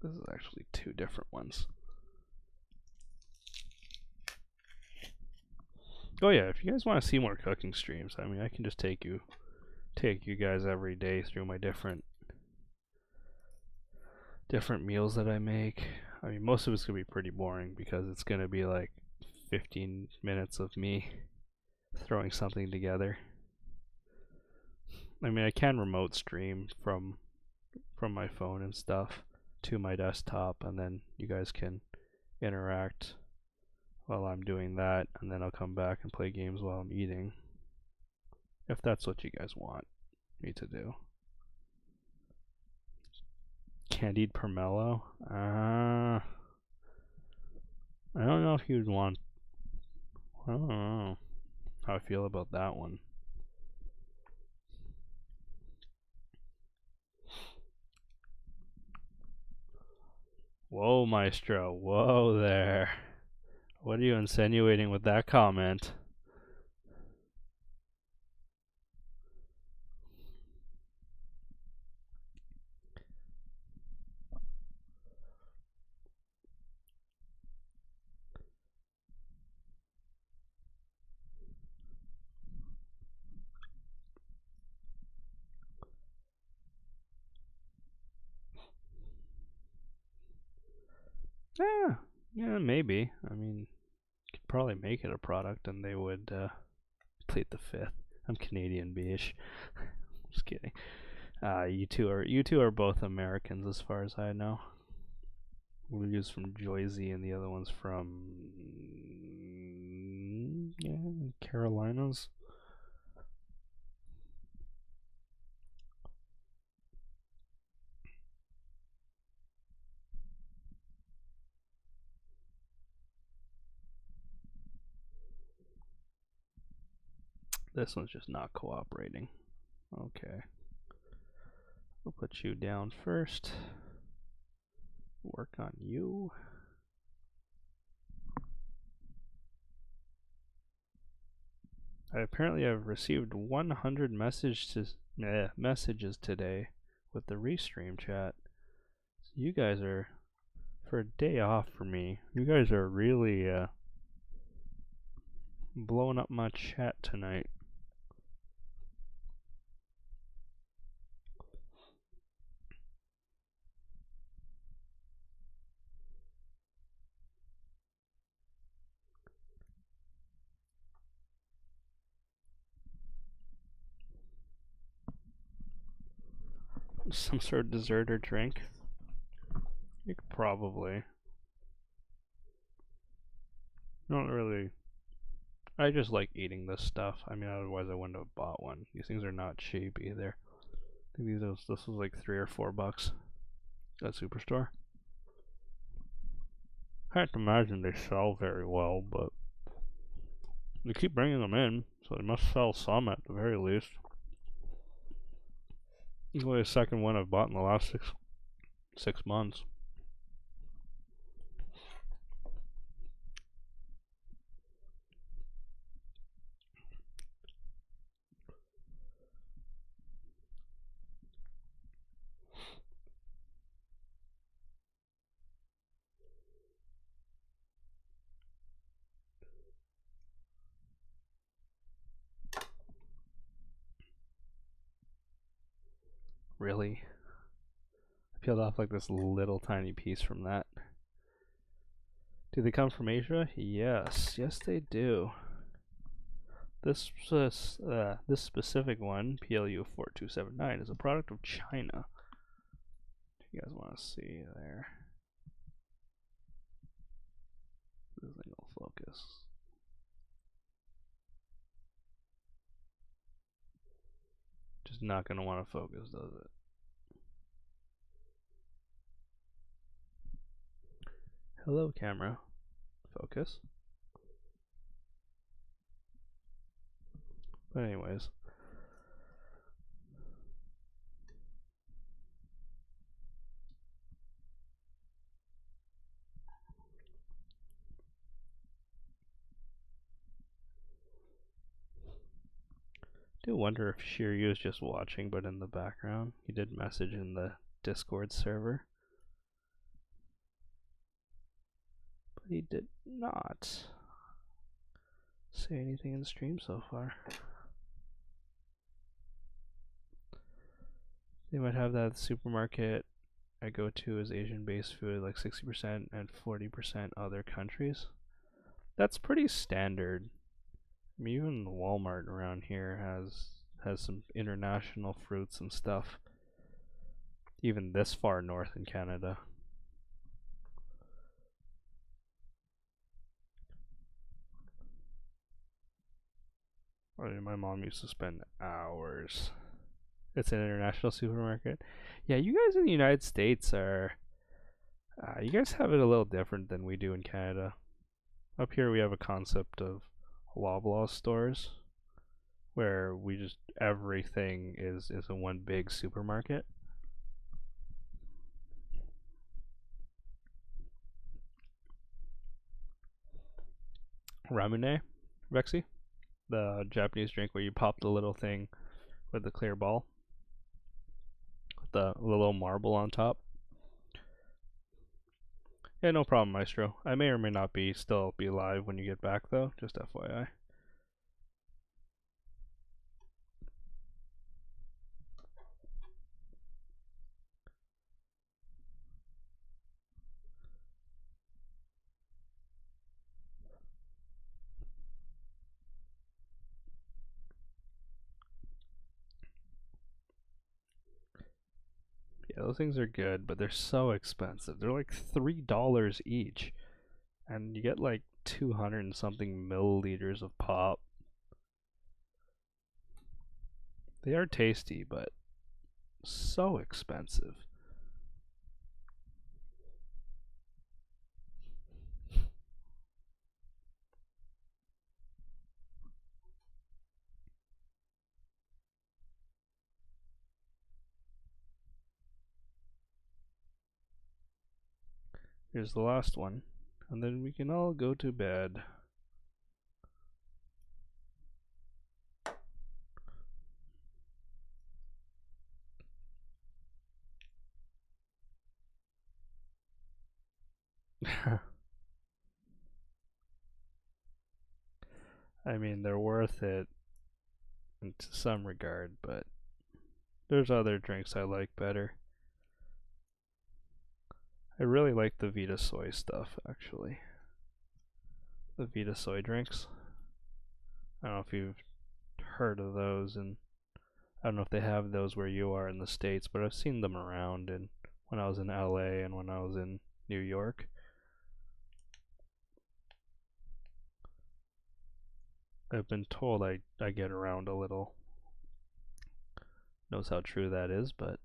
S1: This is actually two different ones. Oh yeah, if you guys want to see more cooking streams, I mean, I can just take you guys every day through my different meals that I make. I mean, most of it's gonna be pretty boring because it's gonna be like 15 minutes of me throwing something together. I mean, I can remote stream from my phone and stuff to my desktop, and then you guys can interact while I'm doing that, and then I'll come back and play games while I'm eating, if that's what you guys want me to do. Candied pomelo? I don't know if you'd want. I don't know how I feel about that one. Whoa, Maestro. Whoa there. What are you insinuating with that comment? Yeah, maybe. I mean, could probably make it a product and they would plead the fifth. I'm Canadian, bish. Just kidding. You two are both Americans as far as I know. One is from Jersey and the other one's from Carolinas. This one's just not cooperating. Okay. We'll put you down first. Work on you. I apparently have received 100 messages today with the restream chat. So you guys are, for a day off for me, you guys are really blowing up my chat tonight. Some sort of dessert or drink? You could probably. Not really. I just like eating this stuff. I mean, otherwise I wouldn't have bought one. These things are not cheap either. I think this was like $3 or $4 at Superstore. I can't imagine they sell very well, but they keep bringing them in, so they must sell some at the very least. It's only the second one I've bought in the last six months. Really? I peeled off like this little tiny piece from that. Do they come from Asia? Yes, yes they do. This specific one, PLU 4279, is a product of China. You guys want to see there? This thing will focus. Just not going to want to focus, does it? Hello, camera. Focus. But anyways. I do wonder if Shiryu is just watching, but in the background. He did message in the Discord server. But he did not say anything in the stream so far. They might have that at the supermarket I go to is Asian-based food, like 60% and 40% other countries. That's pretty standard. I mean, even Walmart around here has some international fruits and stuff. Even this far north in Canada. I mean, my mom used to spend hours. It's an international supermarket. Yeah, you guys in the United States are... you guys have it a little different than we do in Canada. Up here we have a concept of Loblaw stores, where we just everything is in one big supermarket. Ramune, vexxi, the Japanese drink where you pop the little thing with the clear ball, with the little marble on top. Yeah, no problem, Maestro. I may or may not still be live when you get back, though. Just FYI. Yeah, those things are good, but they're so expensive. They're like $3 each, and you get like 200 and something milliliters of pop. They are tasty, but so expensive. Here's the last one, and then we can all go to bed. I mean, they're worth it in some regard, but there's other drinks I like better. I really like the Vita soy stuff, actually. The Vita soy drinks. I don't know if you've heard of those, and I don't know if they have those where you are in the States, but I've seen them around and when I was in LA and when I was in New York. I've been told I get around a little. Knows how true that is, but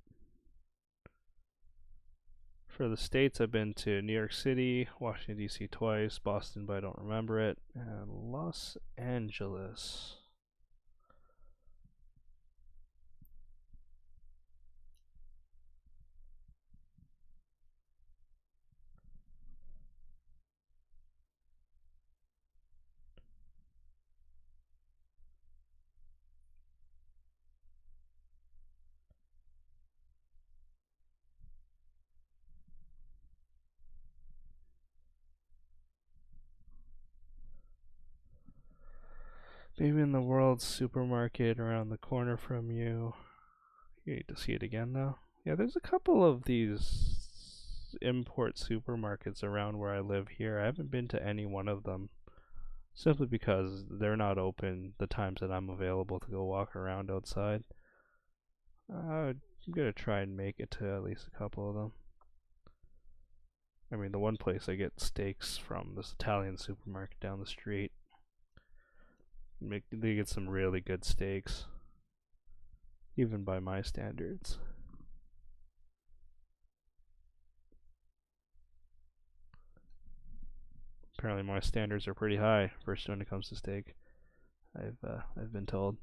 S1: for the States, I've been to New York City, Washington, D.C. twice, Boston, but I don't remember it, and Los Angeles. Maybe in the world's supermarket around the corner from you. You need to see it again, though. Yeah, there's a couple of these import supermarkets around where I live here. I haven't been to any one of them simply because they're not open the times that I'm available to go walk around outside. I'm gonna try and make it to at least a couple of them. I mean, the one place I get steaks from, this Italian supermarket down the street. They get some really good steaks, even by my standards. Apparently my standards are pretty high, first when it comes to steak. I've been told.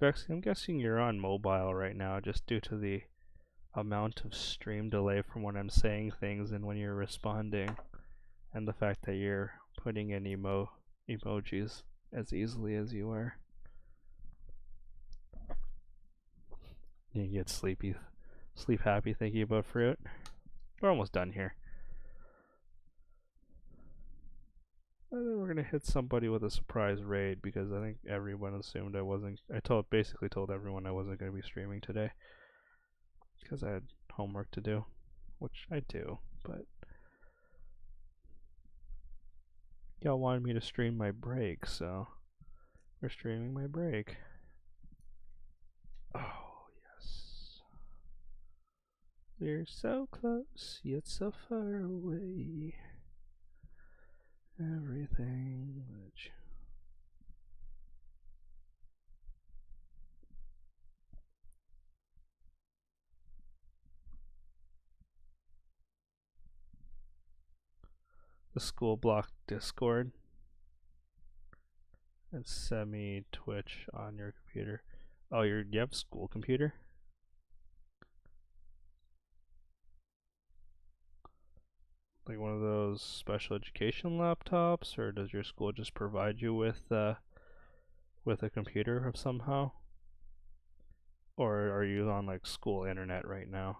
S1: Vexxi, I'm guessing you're on mobile right now just due to the amount of stream delay from when I'm saying things and when you're responding, and the fact that you're putting in emojis as easily as you are. You get sleep happy thinking about fruit. We're almost done here. And then we're gonna hit somebody with a surprise raid because I think everyone assumed I wasn't. Basically told everyone I wasn't gonna be streaming today because I had homework to do, which I do, but y'all wanted me to stream my break, so we're streaming my break. Oh yes, we're so close yet so far away. Everything which the school block Discord and semi Twitch on your computer. Oh, you have school computer? Like one of those special education laptops, or does your school just provide you with a computer of somehow? Or are you on like school internet right now?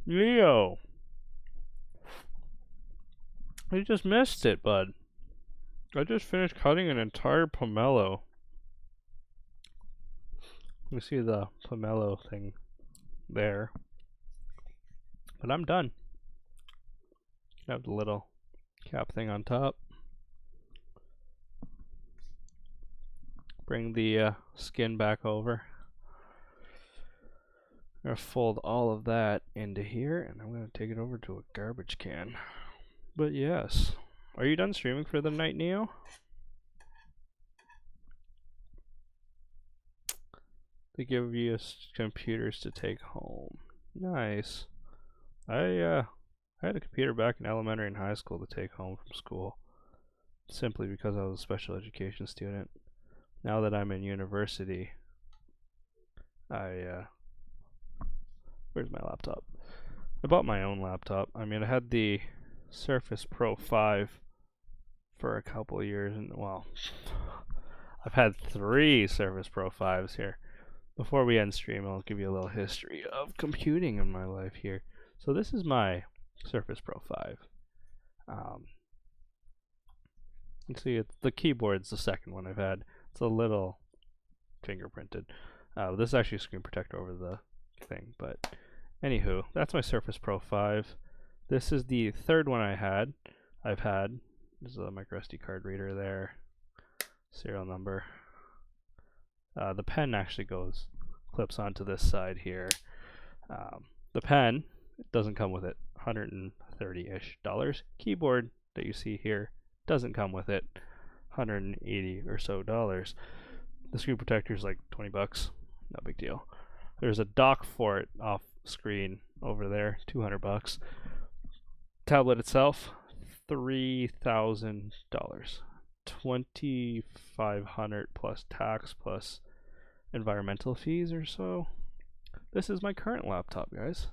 S1: Leo, you just missed it, bud. I just finished cutting an entire pomelo. You see the pomelo thing there. But I'm done. Have the little cap thing on top. Bring the skin back over. I'm going to fold all of that into here, and I'm going to take it over to a garbage can. But yes. Are you done streaming for the night, Neo? They give you computers to take home. Nice. I had a computer back in elementary and high school to take home from school, simply because I was a special education student. Now that I'm in university, where's my laptop? I bought my own laptop. I mean, I had the Surface Pro 5 for a couple of years, and well, I've had 3 Surface Pro 5s here. Before we end stream, I'll give you a little history of computing in my life here. So this is my Surface Pro 5. You see, the keyboard's the second one I've had. It's a little fingerprinted. This is actually a screen protector over the thing, but anywho, that's my Surface Pro 5. This is the third one I've had. There's a micro SD card reader there. Serial number. The pen actually clips onto this side here. The pen doesn't come with it, $130-ish. Keyboard that you see here doesn't come with it, $180 or so. The screen protector is like 20 bucks, no big deal. There's a dock for it off screen over there, 200 bucks. Tablet itself, $3,000. $2,500 plus tax plus environmental fees or so. This is my current laptop, guys.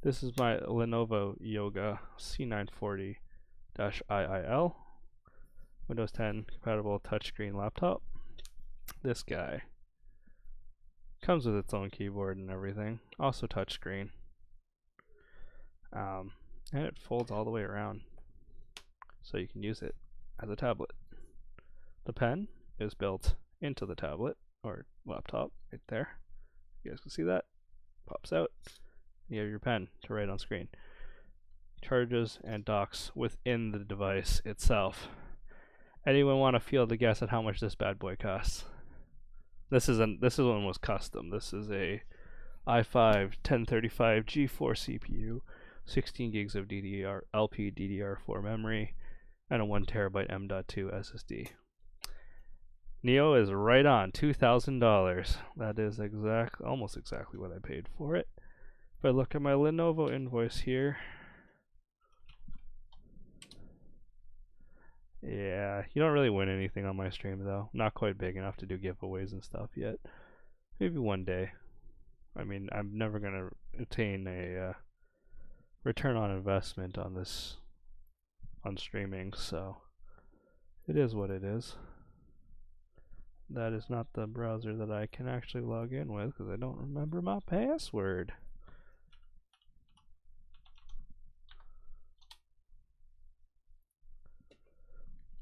S1: This is my Lenovo Yoga C940-IIL Windows 10 compatible touchscreen laptop. This guy comes with its own keyboard and everything, also touchscreen, and it folds all the way around so you can use it as a tablet. The pen is built into the tablet or laptop right there. You guys can see that. Pops out. You have your pen to write on screen. Charges and docks within the device itself. Anyone want to field a guess at how much this bad boy costs? This one was custom. This is a i5 1035 G4 CPU, 16 gigs of LP DDR4 memory, and a 1TB M.2 SSD. Neo is right on $2,000. That is almost exactly what I paid for it. If I look at my Lenovo invoice here, yeah, you don't really win anything on my stream though. Not quite big enough to do giveaways and stuff yet. Maybe one day. I mean, I'm never gonna attain a return on investment on this on streaming, so it is what it is. That is not the browser that I can actually log in with because I don't remember my password.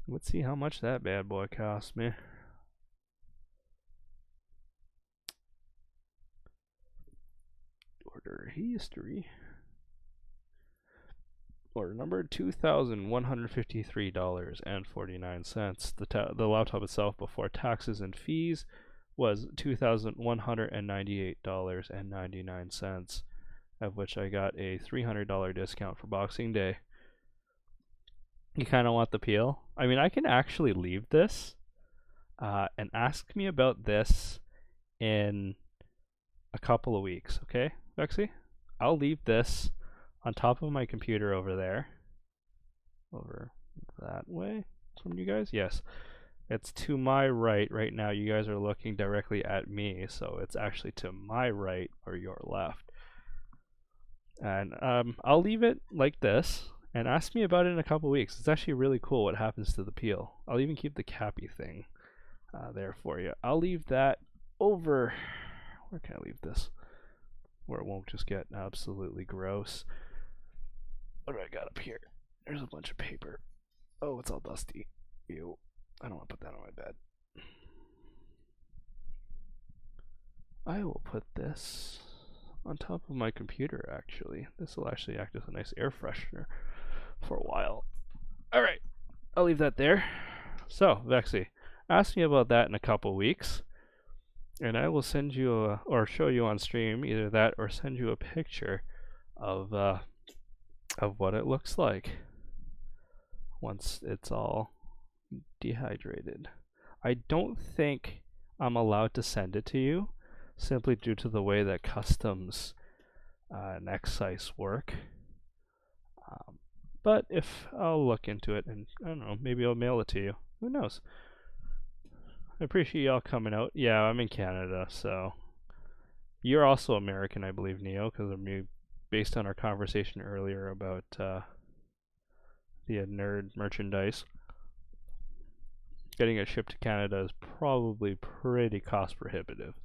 S1: Let's see how much that bad boy cost me. Order history. Order number $2,153.49. The laptop itself before taxes and fees was $2,198.99, of which I got a $300 discount for Boxing Day. You kind of want the peel? I mean, I can actually leave this and ask me about this in a couple of weeks, okay, Vexxi? I'll leave this on top of my computer over there. Over that way from you guys? Yes. It's to my right. Right now you guys are looking directly at me, so it's actually to my right or your left. And I'll leave it like this and ask me about it in a couple weeks. It's actually really cool what happens to the peel. I'll even keep the cappy thing there for you. I'll leave that over. Where can I leave this? Where it won't just get absolutely gross. What do I got up here? There's a bunch of paper. Oh, it's all dusty. Ew. I don't want to put that on my bed. I will put this on top of my computer, actually. This will actually act as a nice air freshener for a while. Alright, I'll leave that there. So, Vexxi, ask me about that in a couple weeks, and I will send you or show you on stream either that or send you a picture of what it looks like once it's all dehydrated. I don't think I'm allowed to send it to you simply due to the way that customs and excise work. But if I'll look into it and I don't know, maybe I'll mail it to you. Who knows? I appreciate y'all coming out. Yeah, I'm in Canada, so you're also American, I believe, Neo, because based on our conversation earlier about the nerd merchandise. Getting it shipped to Canada is probably pretty cost prohibitive.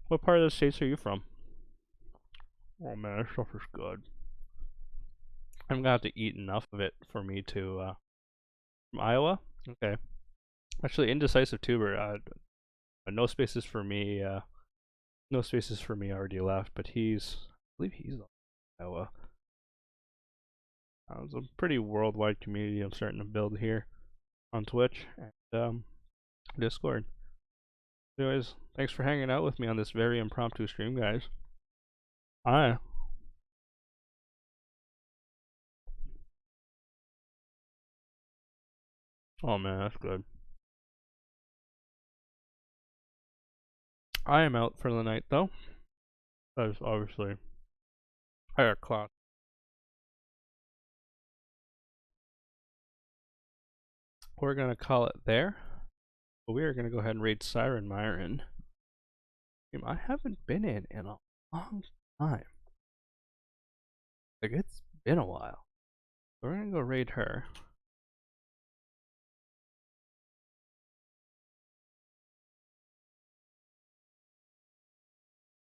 S1: What part of the States are you from? Oh man, this stuff is good. I'm gonna have to eat enough of it for me to from Iowa? Okay. Actually, Indecisive Tuber, no spaces for me, no spaces for me already left, but I believe he's in Iowa. It's a pretty worldwide community I'm starting to build here on Twitch and Discord. Anyways, thanks for hanging out with me on this very impromptu stream, guys. Hi. Oh man, that's good. I am out for the night though. That is obviously higher class. we're gonna call it there. But we are gonna go ahead and raid Siren Myron. I haven't been in a long time. Like, it's been a while. So we're gonna go raid her.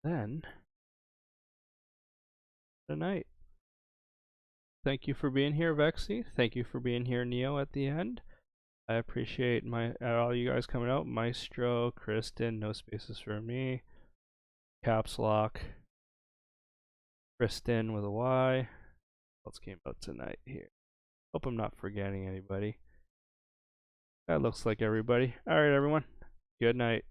S1: Then tonight. Thank you for being here, vexxi. Thank you for being here, Neo, at the end. I appreciate all you guys coming out. Maestro, Kristen, no spaces for me. Caps Lock. Kristen with a Y. What else came out tonight here? Hope I'm not forgetting anybody. That looks like everybody. Alright, everyone. Good night.